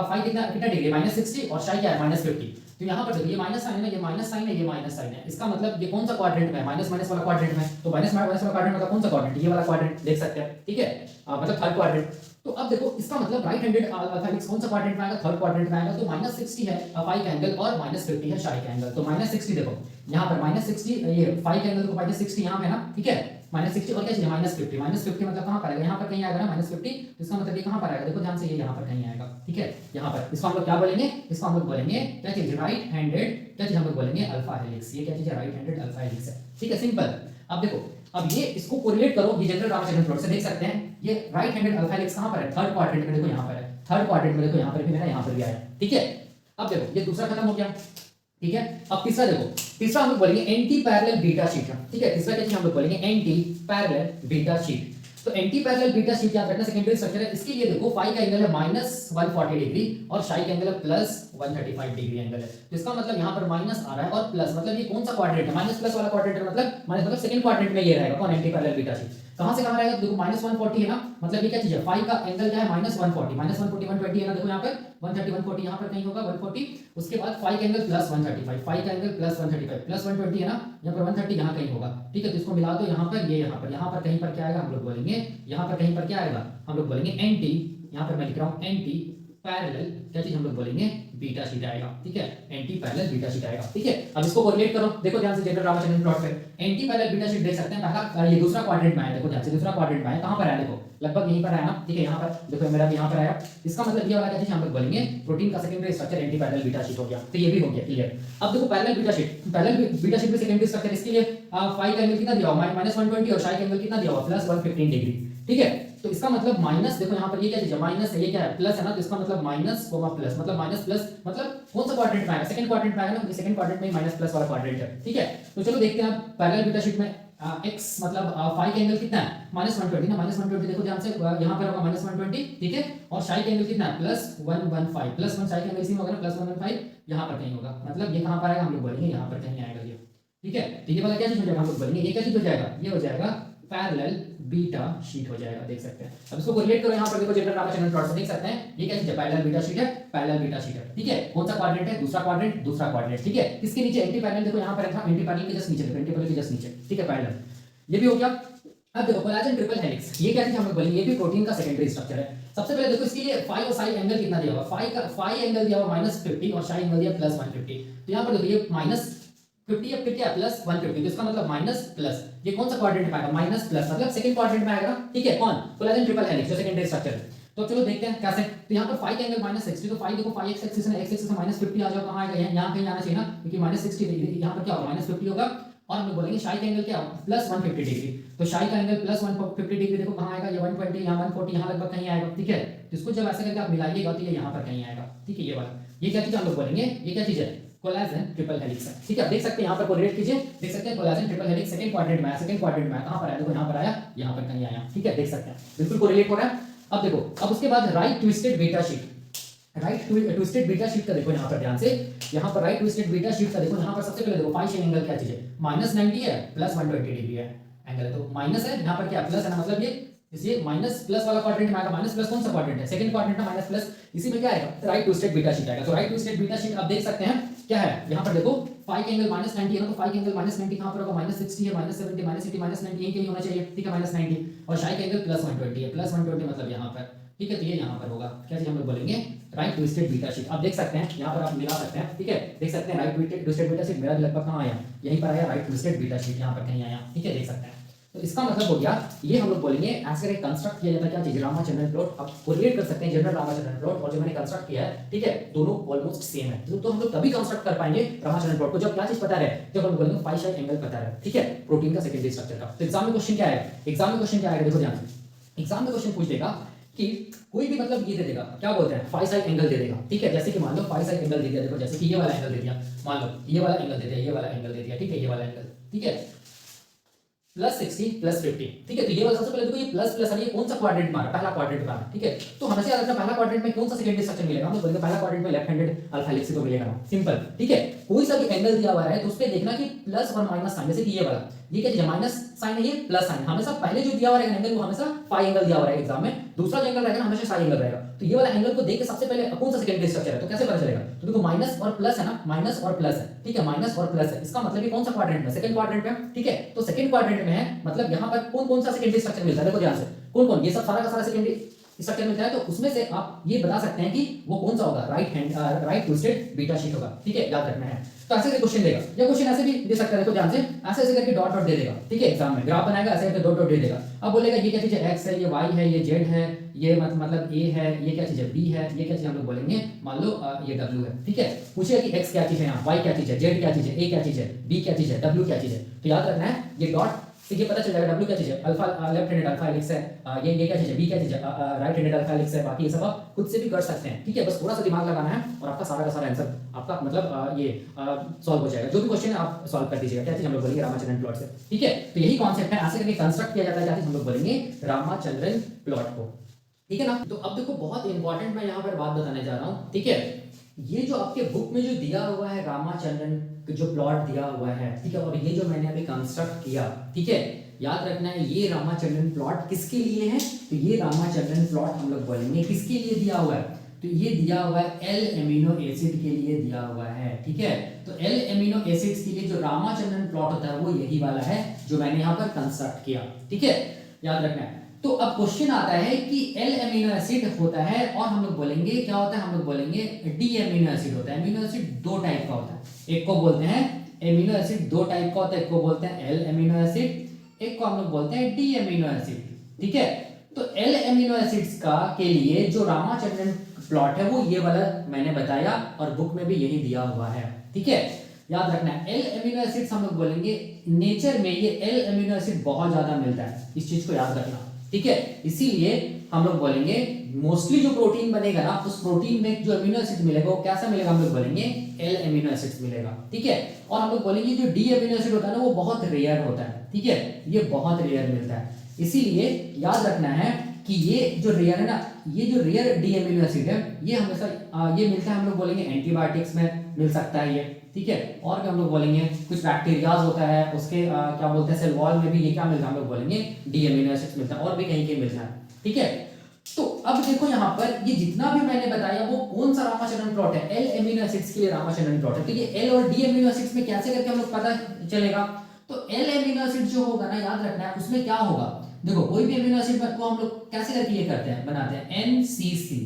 फाई कितना कितना डिग्री -60 और साई क्या है -50। तो यहाँ पर देखो ये माइनस साइन है ना, ये माइनस साइन है, ये माइनस साइन है, इसका मतलब ये कौन सा क्वाड्रेंट में है, माइनस माइनस वाला क्वाड्रेंट में। तो माइनस माइनस वाला क्वाड्रेंट मतलब कौन सा क्वाड्रेंट, ये वाला क्वाड्रेंट देख सकते हैं, ठीक है, मतलब थर्ड क्वाड्रेंट। तो अब देखो इसका मतलब राइट हैंडेड अल्फा हेलिक्स कौन सा क्वाड्रेंट में आएगा, थर्ड क्वाड्रेंट में आएगा। तो -60 है फाई का एंगल और -50 है साई का एंगल। तो -60 देखो यहाँ पर -60, ये फाई का एंगल को -60 यहाँ पे है ना, ठीक है, -60 और क्या चीज है -50, -50 मतलब कहाँ पर आएगा, यहाँ पर कहीं आएगा ना -50। तो इसका मतलब ये कहाँ पर आएगा, देखो ध्यान से ये यहाँ पर कहीं आएगा, ठीक है, यहाँ पर। इसको हम लोग क्या बोलेंगे, इसको हम लोग बोलेंगे क्या चीज राइट हैंडेड, क्या चीज हम लोग बोलेंगे अल्फा हेलिक्स। ये क्या चीज है राइट हैंडेड अल्फा हेलिक्स है, ठीक है, सिंपल। अब देखो अब ये इसको कोरिलेट करो, ये जनरल रामाचंद्रन प्लॉट से देख सकते हैं। ये राइट हैंडेड अल्फा हेलिक्स कहाँ पर है, थर्ड क्वाड्रेंट में, देखो यहाँ पर है, थर्ड क्वाड्रेंट में देखो यहाँ पर भी है, यहाँ पर भी आया, ठीक है। अब देखो ये दूसरा खत्म हो गया, ठीक है। अब तीसरा देखो, तीसरा हम लोग बोलेंगे एंटी पैरेलल बीटा शीट, ठीक है। तीसरा क्या चीज हम लोग बोलेंगे एंटी पैरेलल बीटा शीट। तो एंटी पैरेलल बीटा शीट याद रखना सेकेंडरी स्ट्रक्चर है। इसके लिए देखो फाई का एंगल है -140 डिग्री और साई का एंगल है +135 डिग्री एंगल है। तो इसका मतलब यहाँ पर माइनस आ रहा है और प्लस, मतलब ये कौन सा क्वाड्रेंट है, माइनस प्लस वाला क्वाड्रेंट है, मतलब माइनस मतलब सेकंड क्वाड्रेंट में ये रहेगा कौन, एंटी पैरेलल बीटा शीट। कहां से कहां रहेगा, देखो -140 है ना, मतलब ये क्या चीज है फाई का एंगल क्या है -140, -140 120 है ना, देखो यहाँ पर 130 140 यहाँ पर कहीं होगा 140। उसके बाद फाई का एंगल +135, फाई का एंगल +135 +120 है ना, यहाँ पर 130 यहाँ कहीं होगा, ठीक है। तो इसको मिला दो यहाँ पर, ये यहाँ पर कहीं पर क्या आएगा, हम लोग बोलेंगे यहाँ पर कहीं पर क्या आएगा, हम लोग बोलेंगे एंटी, यहाँ पर मैं लिख रहा हूँ एंटी पैरेलल क्या चीज हम लोग बोलेंगे बीटा शीट आएगा, ठीक है, एंटी पैरेलल बीटा शीट आएगा, ठीक है। अब इसको कोरिलेट करो, देखो ध्यान से जनरल रामाचंद्रन प्लॉट पे एंटी पैरेलल बीटा शीट देख सकते हैं। पहला ये दूसरा क्वाड्रेंट में है, देखो ध्यान से दूसरा क्वाड्रेंट में है, कहां पर है, देखो लगभग यहीं पर है ना, ठीक है। यहाँ पर देखो मेरा भी यहाँ पर आया, इसका मतलब ये वाला क्या चीज हम लोग बोलेंगे प्रोटीन का secondary structure anti parallel beta sheet हो गया। तो ये भी हो गया क्लियर। अब देखो parallel beta sheet, parallel beta sheet में सेकेंडरी स्ट्रक्चर, इसके लिए फाई का एंगल कितना दिया हुआ -120 और साई का एंगल कितना दिया हुआ +115 डिग्री, ठीक है। तो इसका मतलब माइनस, देखो यहाँ पर ये क्या चीज है माइनस है, ये क्या है प्लस है ना, तो इसका मतलब माइनस कोमा प्लस, मतलब माइनस प्लस मतलब कौन सा क्वाड्रेंट में आएगा, सेकंड क्वाड्रेंट में आएगा ना, सेकंड क्वाड्रेंट में माइनस प्लस वाला क्वाड्रेंट है, ठीक है। तो चलो देखते हैं पैरेलल बीटा शीट में x मतलब फाई का एंगल कितना है -120 ना, -120 देखो ध्यान से यहाँ पर होगा -120, ठीक है। और साई का एंगल कितना है +115, +1 साई का एंगल इसी में होगा ना, +115 यहाँ पर कहीं होगा, मतलब ये कहाँ पर आएगा, हम लोग बोलेंगे यहाँ पर कहीं आएगा ये, ठीक है। तो ये वाला क्या चीज हो जाएगा, हम लोग बोलेंगे ये क्या चीज हो जाएगा, ये हो जाएगा पैरेलल बीटा शीट हो जाएगा, देख सकते हैं। अब इसको कोरिलेट करो, यहाँ पर देखो जनरल रामाचंद्रन प्लॉट से देख सकते हैं ये क्या चीज है पैरेलल बीटा शीट है, पैरेलल बीटा शीट है, ठीक है। कौन सा क्वाड्रेंट है, दूसरा क्वाड्रेंट, दूसरा क्वाड्रेंट, ठीक है। इसके नीचे एंटी पैरेलल देखो यहाँ पर था, एंटी पैरेलल के जस्ट नीचे, एंटी पैरेलल के जस्ट नीचे, ठीक है, पैरेलल, ये भी हो गया। अब देखो कोलेजन ट्रिपल हेलिक्स, ये क्या चीज हम लोग बोलेंगे, ये भी प्रोटीन का सेकेंडरी स्ट्रक्चर है। सबसे पहले देखो इसके लिए फाई और साई एंगल कितना दिया हुआ, फाई एंगल दिया हुआ -50 और साई एंगल दिया +150। तो यहाँ पर देखो ये -50 अब फिर क्या +150, तो इसका मतलब माइनस प्लस, ये कौन सा क्वाड्रेंट में आएगा, माइनस प्लस, मतलब सेकंड क्वाड्रेंट में आएगा, ठीक है। कौन, कोलेजन ट्रिपल हेलिक्स जो सेकेंडरी स्ट्रक्चर है। तो चलो देखते हैं कैसे। तो यहाँ पर 5 एंगल -60, तो 5 देखो 5 एक्स एक्सिस है, एक्स एक्सिस से -50 आ जाओ, कहाँ आएगा यहाँ कहीं आना चाहिए ना, क्योंकि -60 यहाँ पर क्या होगा -50 होगा, और हम लोग बोलेंगे शाई का एंगल क्या +150 डिग्री। तो शाई का एंगल +150 डिग्री देखो कहाँ आएगा, ये 120, यहाँ 140, यहाँ लगभग कहीं आएगा, ठीक है। तो इसको जब ऐसे करके आप मिलाइएगा तो ये यहाँ पर कहीं आएगा, ठीक है। ये वाला ये क्या चीज हम लोग बोलेंगे, ये क्या चीज है, कोलेजन ट्रिपल हेलिक्स है, ठीक है। आप देख सकते हैं यहाँ पर कोरिलेट कीजिए, देख सकते हैं collagen triple helix second quadrant में आया, सेकंड क्वाड्रेंट में कहां पर आया, देखो यहाँ पर आया, यहाँ पर कहीं आया, ठीक है, देख सकते हैं बिल्कुल कोरिलेट हो रहा है। अब देखो, अब उसके बाद right twisted beta sheet, right twisted beta sheet का देखो यहाँ पर ध्यान से, यहाँ पर राइट ट्विस्टेड बीटा शीट का देखो, यहाँ पर सबसे पहले देखो फाई शेन एंगल क्या चीज है, -90 है, +120 डिग्री है एंगल है, तो माइनस है यहाँ पर क्या प्लस है ना, मतलब ये माइनस प्लस वाला क्वाड्रेंट में आएगा, माइनस प्लस कौन सा क्वाड्रेंट है, सेकंड क्वाड्रेंट में माइनस प्लस, इसी में क्या आएगा, राइट ट्विस्टेड बीटा शीट आएगा। तो राइट ट्विस्टेड बीटा शीट आप देख सकते हैं क्या है, यहाँ पर देखो फाई का एंगल -90 है ना, तो फाई का एंगल -90 कहां पर होगा, -60 है, -70, -80, -90 यही कहीं होना चाहिए, ठीक है, -90, और शाई का एंगल +120 है, +120 मतलब यहाँ पर, ठीक है। तो ये यहाँ पर होगा क्या चीज हम लोग बोलेंगे, राइट ट्विस्टेड बीटा शीट। आप देख सकते हैं यहाँ पर आप मिला सकते हैं, ठीक है, देख सकते हैं राइट ट्विस्टेड बीटा शीट मेरा लगभग कहाँ आया, यहीं पर आया, राइट ट्विस्टेड बीटा शीट यहाँ पर कहीं आया, ठीक है, देख सकते हैं। तो इसका मतलब हो गया, ये हम लोग बोलेंगे ऐसे करके कंस्ट्रक्ट किया जाता है क्या चीज, रामाचंद्रन प्लॉट। आप कोरिलेट कर सकते हैं जनरल रामाचंद्रन प्लॉट और जो मैंने कंस्ट्रक्ट किया है, ठीक है, दोनों ऑलमोस्ट सेम है। तो हम लोग तभी कंस्ट्रक्ट कर पाएंगे रामाचंद्रन प्लॉट को जब क्या चीज पता रहे, जब हम बोलेंगे फाई शाई एंगल पता रहे, ठीक है, प्रोटीन का सेकेंडरी स्ट्रक्चर का। तो एग्जाम में क्वेश्चन क्या है, एग्जाम में क्वेश्चन क्या आएगा, देखो ध्यान से, एग्जाम में क्वेश्चन पूछ देगा कि कोई भी मतलब ये दे देगा, क्या बोलते हैं, फाई साई एंगल दे देगा, ठीक है। जैसे कि मान लो फाई साई एंगल दे दिया, देखो जैसे कि ये वाला एंगल दे दिया, मान लो ये वाला एंगल दे दिया, ये वाला एंगल दे दिया, ठीक है, ये वाला एंगल, ठीक है, +60 +50, ठीक है। तो ये वाला सबसे पहले देखो, ये प्लस प्लस है, ये कौन सा क्वाड्रेंट मारा, पहला क्वाड्रेंट मारा, ठीक है। तो हमेशा याद रखना पहला क्वाड्रेंट में कौन सा सेकेंडरी स्ट्रक्चर मिलेगा, हम लोग बोलेंगे पहला क्वाड्रेंट में लेफ्ट हैंडेड अल्फा हेलिक्स को मिलेगा, सिंपल, ठीक है। कोई सा भी एंगल दिया हुआ है तो उस पे देखना कि प्लस और माइनस साइन, जैसे कि ये वाला, ये क्या चीज है, माइनस साइन है, ये प्लस साइन, हमेशा पहले जो दिया हुआ रहेगा एंगल वो हमेशा फाई एंगल दिया हुआ रहेगा एग्जाम में, दूसरा जो एंगल रहेगा हमेशा साइन एंगल रहेगा। तो ये वाला एंगल को देख के सबसे पहले कौन सा सेकेंडरी स्ट्रक्चर है, तो कैसे पता चलेगा, तो देखो माइनस और प्लस है ना, माइनस और प्लस है, ठीक है, माइनस और प्लस है, इसका मतलब ये कौन सा क्वाड्रेंट में, सेकंड क्वाड्रेंट में, ठीक है। तो सेकंड क्वाड्रेंट में है, मतलब यहाँ पर कौन कौन सा सेकेंडरी स्ट्रक्चर मिलता है, देखो ध्यान से, कौन कौन, ये सब सारा का सारा सेकेंडरी स्ट्रक्चर मिलता है। तो उसमें से आप ये बता सकते हैं कि वो कौन सा होगा, राइट ट्विस्टेड बीटा शीट होगा, ठीक है, याद रखना है। तो ऐसे करके क्वेश्चन देगा, या क्वेश्चन ऐसे भी दे सकता है, देखो ध्यान से, ऐसे ऐसे करके डॉट डॉट दे देगा, ठीक है, एग्जाम में ग्राफ बनाएगा, ऐसे करके डॉट डॉट दे देगा। अब बोलेगा ये क्या चीज है, x है, ये y है, ये z है, ये मतलब a है, ये क्या चीज है, b है, ये क्या चीज हम लोग बोलेंगे, मान लो ये w है, ठीक है। पूछेगा कि x क्या चीज है, यहाँ y क्या चीज है, z क्या चीज है, a क्या चीज है, b क्या चीज है, w क्या चीज है। तो याद रखना है ये डॉट से ये पता चल जाएगा w क्या चीज है, alpha left handed alpha helix है, ये क्या चीज है, b क्या चीज है, राइट हैंडेड अल्फा हेलिक्स है। बाकी ये सब आप खुद से भी कर सकते हैं, ठीक है, बस थोड़ा सा दिमाग लगाना है और आपका सारा का सारा आंसर आपका मतलब ये सॉल्व हो जाएगा। जो भी क्वेश्चन है आप सॉल्व कर दीजिएगा, क्या चीज हम लोग बोलेंगे, रामाचंद्रन प्लॉट से, ठीक है। तो यही कॉन्सेप्ट है, ऐसे करके कंस्ट्रक्ट किया जाता है, क्या चीज हम लोग बोलेंगे, रामाचंद्रन प्लॉट को, ठीक है ना। तो अब देखो बहुत इंपॉर्टेंट मैं यहाँ पर बात बताने जा रहा हूँ, ठीक है। ये जो आपके बुक में जो दिया हुआ है रामाचंद्रन जो प्लॉट दिया हुआ है, ठीक है, और ये जो मैंने अभी कंस्ट्रक्ट किया, ठीक है, याद रखना है ये रामाचंद्रन प्लॉट किसके लिए है, तो ये रामाचंद्रन प्लॉट हम लोग बोलेंगे किसके लिए दिया हुआ है, तो ये दिया हुआ है एल एमिनो एसिड के लिए दिया हुआ है, ठीक है। तो एल एमिनो एसिड्स के लिए जो रामाचंद्रन प्लॉट होता है वो यही वाला है जो मैंने यहाँ पर कंस्ट्रक्ट किया, ठीक है, याद रखना है। तो अब क्वेश्चन आता है कि एल एमिनो एसिड होता है और हम लोग बोलेंगे क्या होता है, हम लोग बोलेंगे डी एमिनो एसिड होता है। एमिनो एसिड दो टाइप का होता है, एक को बोलते हैं एमिनो एसिड दो टाइप का होता है, एक को बोलते हैं एल एमिनो एसिड, एक को हम लोग बोलते हैं डी एमिनो एसिड, ठीक है। तो एल एमिनो एसिड्स का के लिए जो रामाचंद्रन प्लॉट है वो ये वाला मैंने बताया और बुक में भी यही दिया हुआ है, ठीक है, याद रखना है। एल एमिनो एसिड्स हम लोग बोलेंगे नेचर में ये एल एमिनो एसिड बहुत ज्यादा मिलता है, इस चीज को याद रखना, ठीक है। इसीलिए हम लोग बोलेंगे मोस्टली जो प्रोटीन बनेगा ना उस प्रोटीन में जो एमिनो एसिड मिलेगा वो कैसा मिलेगा, हम लोग बोलेंगे एल एमिनो एसिड मिलेगा, ठीक है। और हम लोग बोलेंगे जो डी एमिनो एसिड होता है ना वो बहुत रेयर होता है, ठीक है, ये बहुत रेयर मिलता है। इसीलिए याद रखना है कि ये जो रेयर है ना, ये जो रेयर डी एमिनो एसिड है ये हमेशा ये मिलता है, हम लोग बोलेंगे एंटीबायोटिक्स में मिल सकता है ये, ठीक है। और क्या हम लोग बोलेंगे कुछ बैक्टीरियाज होता है उसके क्या बोलते हैं सेल वॉल में भी ये क्या मिलता है, हम लोग बोलेंगे डी एमिनो एसिड मिलता है, और भी कहीं कहीं मिलता है, ठीक है। तो अब देखो यहाँ पर ये जितना भी मैंने बताया वो कौन सा रामाचंद्रन प्लॉट है, एल एमिनो एसिड्स के लिए रामाचंद्रन प्लॉट है। तो ये एल और डी एमिनो एसिड्स में कैसे करके हम लोग पता चलेगा, तो एल एमिनो एसिड जो होगा ना याद रखना है उसमें क्या होगा, देखो कोई भी एमिनो एसिड को हम लोग कैसे करके ये करते हैं बनाते हैं NCC,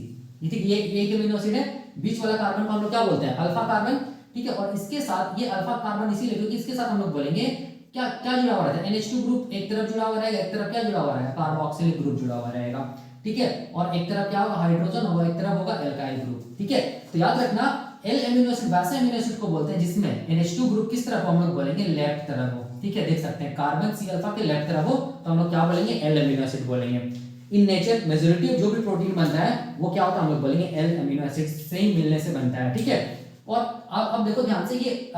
ये एक एमिनो एसिड है, बीच वाला कार्बन को हम लोग क्या बोलते हैं अल्फा कार्बन, ठीक है। और इसके साथ ये अल्फा कार्बन इसीलिए क्योंकि इसके साथ हम लोग बोलेंगे क्या क्या जुड़ा हुआ रहता है NH2 ग्रुप एक तरफ जुड़ा हुआ रहेगा, एक तरफ क्या जुड़ा हुआ रहेगा कार्बोक्सिलिक ग्रुप जुड़ा हुआ रहेगा। ठीक है, और एक तरफ क्या होगा हाइड्रोजन होगा, एक तरफ होगा एल्काइल ग्रुप, ठीक है। तो याद रखना एल एमिनो एसिड वैसे एमिनो एसिड को बोलते हैं जिसमें NH2 ग्रुप किस तरफ हम लोग बोलेंगे लेफ्ट तरफ हो, ठीक है। देख सकते हैं कार्बन सी अल्फा के लेफ्ट तरफ हो तो हम लोग क्या बोलेंगे एल एमिनो एसिड बोलेंगे। इन नेचर मेजॉरिटी ऑफ जो भी प्रोटीन बनता है वो क्या होता है हम लोग बोलेंगे एल एमिनो एसिड से ही मिलने से बनता है, ठीक है। और अब देखो ध्यान से ये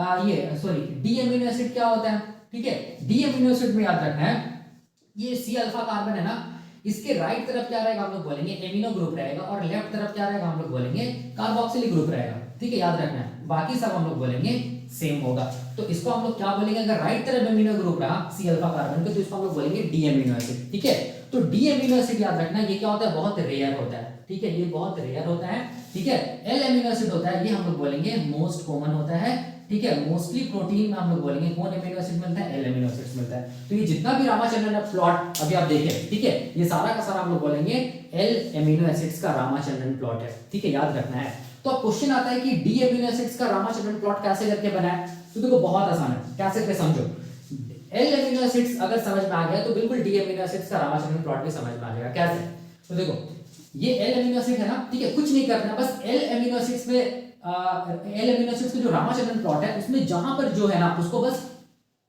सॉरी डी एमिनो एसिड क्या होता है, ठीक है। डी एमिनो एसिड में याद रखना है ये सी अल्फा कार्बन है ना, इसके राइट तरफ क्या रहेगा हम लोग बोलेंगे एमिनो ग्रुप रहेगा और लेफ्ट तरफ क्या रहेगा हम लोग बोलेंगे कार्बोक्सिलिक ग्रुप रहेगा, ठीक है। याद रखना है बाकी सब हम लोग बोलेंगे सेम होगा। तो इसको हम लोग क्या बोलेंगे अगर राइट तरफ एमिनो ग्रुप रहा सी अल्फा कार्बन के तो इसको हम लोग बोलेंगे डी एमिनो एसिड, ठीक है। तो डी एमिनो एसिड याद रखना ये क्या होता है बहुत रेयर होता है, ठीक है, ये बहुत रेयर होता है, ठीक है। एल एमिनो एसिड होता है ये हम लोग बोलेंगे मोस्ट कॉमन होता है, ठीक है। मोस्टली प्रोटीन में हम लोग बोलेंगे कौन एमिनो एसिड मिलता है एल एमिनो एसिड मिलता है। तो ये जितना भी रामाचंद्रन प्लॉट अभी आप देखें, ठीक है, ये सारा का सारा हम लोग बोलेंगे एल एमिनो एसिड्स का रामाचंद्रन प्लॉट है, ठीक है, याद रखना है। तो अब क्वेश्चन आता है कि डी एमिनो एसिड्स का रामाचंद्रन प्लॉट कैसे करके बना है, तो देखो बहुत आसान है, कैसे करके समझो। एल एमिनो एसिड्स अगर समझ में आ गया तो बिल्कुल डी एमिनो एसिड्स का रामाचंद्रन प्लॉट भी समझ में आ जाएगा। कैसे, तो देखो ये एल एमिनो एसिड है ना, ठीक है, कुछ नहीं करना बस एल एमिनो एसिड्स में एल एमिनो एसिड्स का जो रामाचंद्रन प्लॉट है उसमें जहां पर जो है ना उसको बस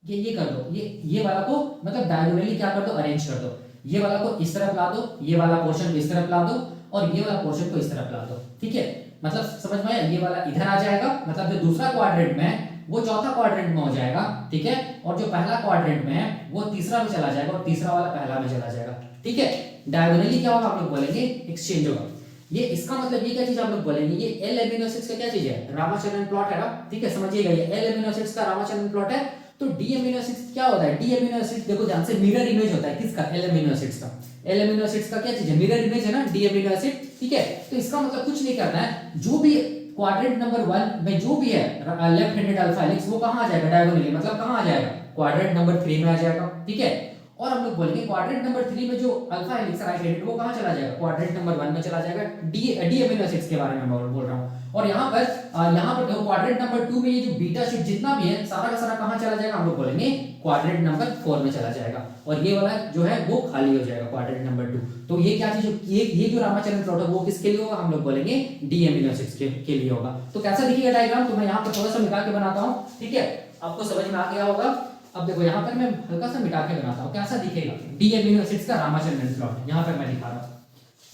ये कर दो, ये वाला को मतलब डायगोनली क्या कर दो अरेंज कर दो, ये वाला को इस तरफ ला दो, ये वाला पोर्शन को इस तरफ ला दो और ये वाला पोर्शन को इस तरफ ला दो, ठीक है। मतलब समझ में आया, ये वाला इधर आ जाएगा मतलब जो दूसरा क्वाड्रेंट में है वो चौथा क्वाड्रेंट में हो जाएगा, ठीक है, और जो पहला क्वाड्रेंट में है वो तीसरा में चला जाएगा और तीसरा वाला पहला में चला जाएगा, ठीक है। डायगोनली क्या होगा आप लोग बोलेंगे एक्सचेंज होगा। ये इसका मतलब ये क्या चीज आप लोग बोलेंगे ये एल एमिनो एसिड्स का क्या चीज है रामाचंद्रन प्लॉट है ना, ठीक है, समझिएगा ये एल एमिनो एसिड्स का रामाचंद्रन प्लॉट है। तो डी एमिनो एसिड्स क्या होता है, डी एमिनो एसिड देखो ध्यान से मिरर इमेज होता है किसका एल एमिनो एसिड्स का। एल एमिनो एसिड्स का क्या चीज है मिरर इमेज है ना डी एमिनो एसिड, ठीक है। तो इसका मतलब कुछ नहीं करना है, जो भी क्वाड्रेंट नंबर 1 में जो भी है लेफ्ट हैंडेड अल्फा हेलिक्स वो कहां आ जाएगा डायगोनली, मतलब कहां आ जाएगा क्वाड्रेंट नंबर 3 में आ जाएगा, ठीक है। और हम लोग बोलेंगे क्वाड्रेंट नंबर 3 में जो अल्फा हेलिक्स राइट हैंडेड वो कहां चला जाएगा क्वाड्रेंट नंबर 1 में चला जाएगा। डी एमिनो एसिड्स के बारे में बोल रहा हूं। और यहां पर देखो क्वाड्रेंट नंबर 2 में ये जो बीटा शीट जितना भी है सारा का सारा कहां चला जाएगा हम लोग बोलेंगे क्वाड्रेंट नंबर 4 में चला जाएगा और ये वाला जो है वो खाली हो जाएगा क्वाड्रेंट नंबर 2। तो ये क्या चीज ये जो रामाचंद्रन प्लॉट है वो किसके लिए होगा हम लोग बोलेंगे डी एमिनो एसिड्स के लिए होगा। तो कैसा दिखेगा डायग्राम, तो मैं यहां पर थोड़ा सा मिटा के बनाता हूं, ठीक है, आपको समझ में आ गया होगा। अब देखो यहाँ पर मैं हल्का सा मिटा के बनाता हूँ कैसा दिखेगा डी एमिनो एसिड्स का रामाचंद्रन प्लॉट यहाँ पर मैं दिखा रहा हूँ।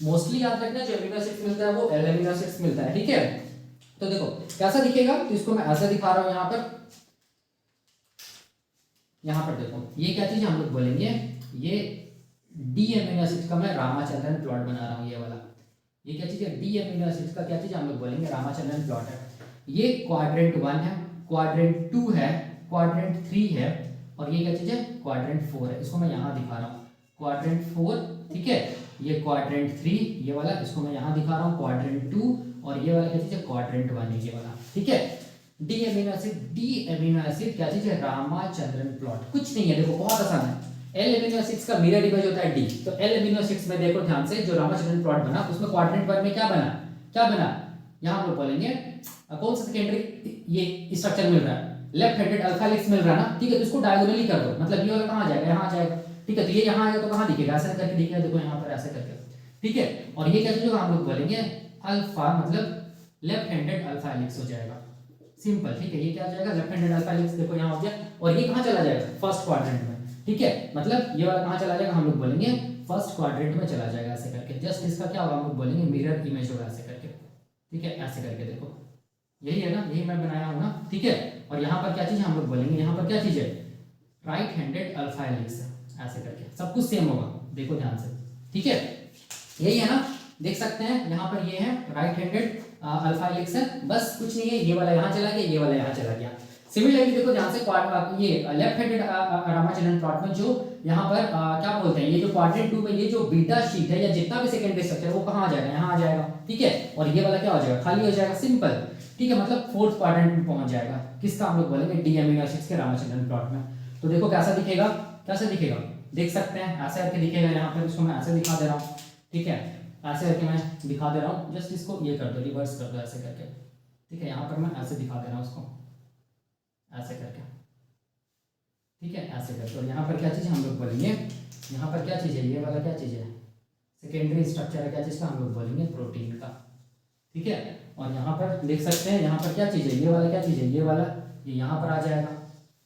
मोस्टली याद रखना जो एमिनो एसिड्स मिलता है वो एल एमिनो एसिड्स मिलता है, ठीक है। तो देखो कैसा दिखेगा, तो इसको मैं ऐसा दिखा रहा हूँ यहाँ पर देखो ये क्या चीज हम लोग बोलेंगे ये डी एमिनो एसिड्स का मैं रामाचंद्रन प्लॉट बना रहा हूँ। ये वाला ये क्या चीज है डी एमिनो एसिड्स का क्या चीज हम लोग बोलेंगे रामाचंद्रन प्लॉट है। ये क्वाड्रेंट 1 है, क्वाड्रेंट 2 है, क्वाड्रेंट 3 है और ये क्या चीज है क्वाड्रेंट 4 है। इसको मैं यहाँ दिखा रहा हूँ क्वाड्रेंट 4, ठीक है, ये क्वाड्रेंट 3 ये वाला इसको मैं यहाँ दिखा रहा हूँ क्वाड्रेंट 2 और ये वाला क्या चीज है क्वाड्रेंट 1 ये वाला, ठीक है। डी एमिनो एसिड क्या चीज है रामाचंद्रन प्लॉट, कुछ नहीं है, देखो बहुत आसान है। एल एमिनो एसिड्स का मिरर इमेज होता है डी, तो एल एमिनो एसिड्स में देखो ध्यान से जो रामाचंद्रन प्लॉट बना उसमें क्वाड्रेंट 1 में क्या बना यहाँ हम लोग बोलेंगे कौन सा सेकेंडरी ये स्ट्रक्चर मिल रहा है लेफ्ट हैंडेड अल्फा हेलिक्स मिल रहा है ना, ठीक है। तो इसको डायगोनली कर दो मतलब ये वाला कहां आ जाएगा यहाँ आ जाएगा, ठीक है। तो ये यहाँ आएगा तो कहां दिखेगा ऐसे करके दिखेगा, देखो यहाँ पर ऐसे करके, ठीक है। और ये क्या चीज होगा हम लोग बोलेंगे अल्फा मतलब लेफ्ट हैंडेड अल्फा हेलिक्स हो जाएगा, सिंपल, ठीक है। ये क्या हो जाएगा लेफ्ट हैंडेड अल्फा हेलिक्स, देखो यहाँ हो गया। और ये कहां चला जाएगा फर्स्ट क्वाड्रेंट में, ठीक है, मतलब ये वाला कहां चला जाएगा हम लोग बोलेंगे फर्स्ट क्वाड्रेंट में चला जाएगा ऐसे करके। जस्ट इसका क्या होगा हम लोग बोलेंगे मिरर इमेज होगा ऐसे करके, ठीक है, ऐसे करके देखो यही है ना, यही मैं बनाया हूं ना, ठीक है। और यहाँ पर क्या चीज है हम लोग बोलेंगे यहाँ पर क्या चीज है राइट हैंडेड अल्फा हेलिक्स ऐसे करके सब कुछ सेम होगा, देखो ध्यान से, ठीक है, यही है ना, देख सकते हैं यहाँ पर ये है राइट हैंडेड अल्फा हेलिक्स है, बस कुछ नहीं है, ये वाला यहाँ चला गया ये वाला यहाँ चला गया। सिमिलरली देखो ध्यान से ये लेफ्ट हैंडेड रामाचंद्रन प्लॉट में जो यहाँ पर क्या बोलते हैं ये जो क्वाड्रेंट 2 में ये जो बीटा शीट है या जितना भी सेकेंडरी स्ट्रक्चर है वो कहाँ आ जाएगा यहाँ आ जाएगा, ठीक है। और ये वाला क्या हो जाएगा खाली हो जाएगा, सिंपल, ठीक है, मतलब फोर्थ क्वाड्रेंट में पहुंच जाएगा किसका हम लोग बोलेंगे डी एमिनो एसिड्स के रामाचंद्रन प्लॉट में। तो देखो कैसा दिखेगा देख सकते हैं ऐसे करके दिखेगा, यहाँ पर इसको मैं ऐसे दिखा दे रहा हूँ, ठीक है, ऐसे करके मैं दिखा दे रहा हूँ, जस्ट इसको ये कर दो रिवर्स कर दो ऐसे करके, ठीक है। यहाँ पर मैं ऐसे दिखा दे रहा हूँ उसको ऐसे करके, ठीक है, ऐसे करके। और यहाँ पर क्या चीज़ हम लोग बोलेंगे यहाँ पर क्या चीज़ है ये वाला क्या चीज़ है सेकेंडरी स्ट्रक्चर है क्या चीज़ का, हम लोग बोलेंगे प्रोटीन का। ठीक है, और यहाँ पर देख सकते हैं, यहाँ पर क्या चीज़ है, ये वाला क्या चीज़ है, ये वाला ये यहाँ पर आ जाएगा।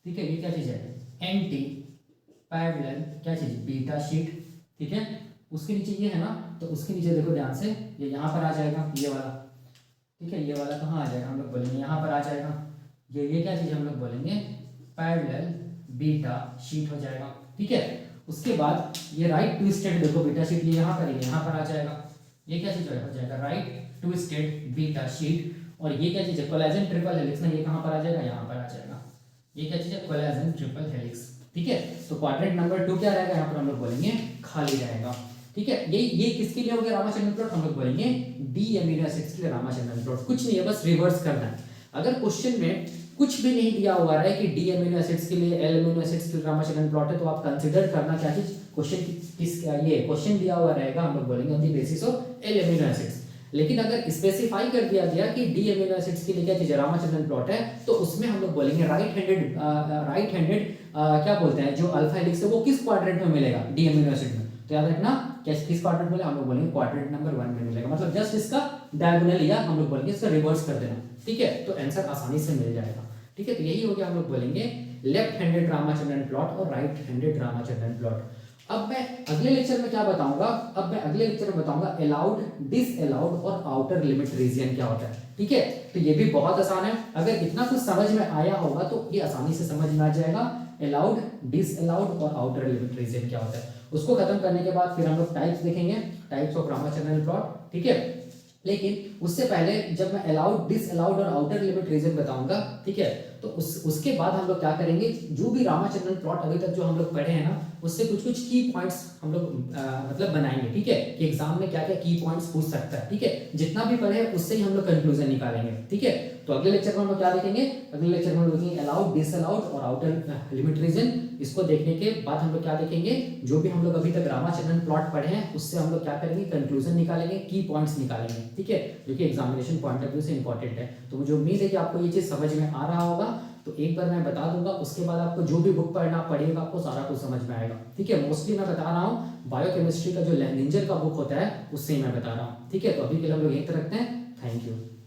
ठीक है, ये क्या चीज़ है, एंटी पैरेलल क्या चीज़, बीटा शीट। ठीक है, उसके नीचे ये है ना, तो उसके नीचे देखो ध्यान से, ये यहाँ पर आ जाएगा ये वाला। ठीक है, ये वाला कहाँ आ जाएगा, हम लोग बोलेंगे यहाँ पर आ जाएगा। ये क्या चीज़ हम लोग बोलेंगे पैरेलल बीटा शीट हो जाएगा। ठीक है, उसके बाद ये राइट ट्विस्टेड देखो बीटा शीट, ये यहाँ पर, ये यहाँ पर आ जाएगा। ये क्या चीज़ हो जाएगा, राइट ट्विस्टेड बीटा शीट। और ये क्या चीज़ है, कोलेजन ट्रिपल हेलिक्स ना, ये कहाँ पर आ जाएगा, यहाँ पर आ जाएगा। ये क्या चीज़ है, कोलेजन ट्रिपल हेलिक्स। ठीक है, तो क्वाड्रेंट नंबर 2 क्या रहेगा, यहाँ पर हम लोग बोलेंगे खाली रहेगा। ठीक है, ये किसके लिए हो गया रामाचंद्रन प्लॉट, हम लोग बोलेंगे डी अमीनो एसिड्स के लिए रामाचंद्रन प्लॉट। कुछ नहीं है, बस रिवर्स करना है। अगर क्वेश्चन में कुछ भी नहीं दिया हुआ है कि डी अमीनो एसिड्स के लिए, एल अमीनो एसिड्स के लिए रामाचंद्रन प्लॉट है, तो आप कंसीडर करना क्या चीज, क्वेश्चन किस, ये क्वेश्चन दिया हुआ रहेगा, हम लोग बोलेंगे on the basis of L amino acids. लेकिन अगर स्पेसिफाई कर दिया गया कि डी अमीनो एसिड्स के लिए क्या चीज रामाचंद्रन प्लॉट है, तो उसमें हम लोग बोलेंगे राइट हैंडेड क्या बोलते हैं, जो अल्फा हेलिक्स है वो किस क्वाड्रेंट में मिलेगा, डी अमीनो एसिड में। तो याद रखना किस क्वाड्रेंट में, हम लोग बोलेंगे क्वाड्रेंट नंबर 1 में मिलेगा। मतलब जस्ट इसका डायगोनल या हम लोग बोलेंगे इसका रिवर्स कर देना। ठीक है, तो आंसर आसानी से मिल जाएगा। ठीक है, तो यही हो गया, हम लोग बोलेंगे लेफ्ट हैंडेड रामाचंद्रन प्लॉट और राइट हैंडेड रामाचंद्रन प्लॉट। अब मैं अगले लेक्चर में क्या बताऊंगा, अब मैं अगले लेक्चर में बताऊंगा अलाउड, डिसअलाउड और आउटर लिमिट रीजन क्या होता है। ठीक है, तो ये भी बहुत आसान है, अगर इतना कुछ समझ में आया होगा तो ये आसानी से समझ में आ जाएगा अलाउड, डिसअलाउड और आउटर लिमिट रीजन क्या होता है। उसको खत्म करने के बाद फिर हम लोग टाइप्स देखेंगे, टाइप्स ऑफ रामाचंद्रन प्लॉट। ठीक है, लेकिन उससे पहले जब मैं अलाउड, डिसअलाउड और आउटर लिमिट रीजन बताऊंगा, ठीक है, तो उसके बाद हम लोग क्या करेंगे, जो भी रामाचंद्रन प्लॉट अभी तक जो हम लोग पढ़े हैं ना, उससे कुछ कुछ की पॉइंट्स हम लोग मतलब बनाएंगे। ठीक है, कि एग्जाम में क्या क्या की पॉइंट्स पूछ सकता है। ठीक है, जितना भी पढ़े उससे ही हम लोग कंक्लूजन निकालेंगे। ठीक है, तो अगले लेक्चर में हम लोग क्या देखेंगे, अगले लेक्चर में हम लोग देखेंगे अलाउड, डिसअलाउड और आउटर लिमिट रीजन। इसको देखने के बाद हम लोग क्या देखेंगे, जो भी हम लोग अभी तक रामाचंद्रन प्लॉट पढ़े हैं उससे हम लोग क्या करेंगे, कंक्लूजन निकालेंगे, की पॉइंट्स निकालेंगे। ठीक है, जो कि एग्जामिनेशन पॉइंट ऑफ व्यू से इंपॉर्टेंट है। तो मुझे उम्मीद है कि आपको ये चीज समझ में आ रहा होगा। तो एक बार मैं बता दूंगा, उसके बाद आपको जो भी बुक पढ़ना पड़ेगा आपको सारा कुछ समझ में आएगा। ठीक है, मोस्टली मैं बता रहा हूँ बायोकेमिस्ट्री का जो लेनिंजर का बुक होता है उससे ही मैं बता रहा हूँ। ठीक है, तो अभी के लिए हम लोग यहीं तक रखते हैं। Thank you.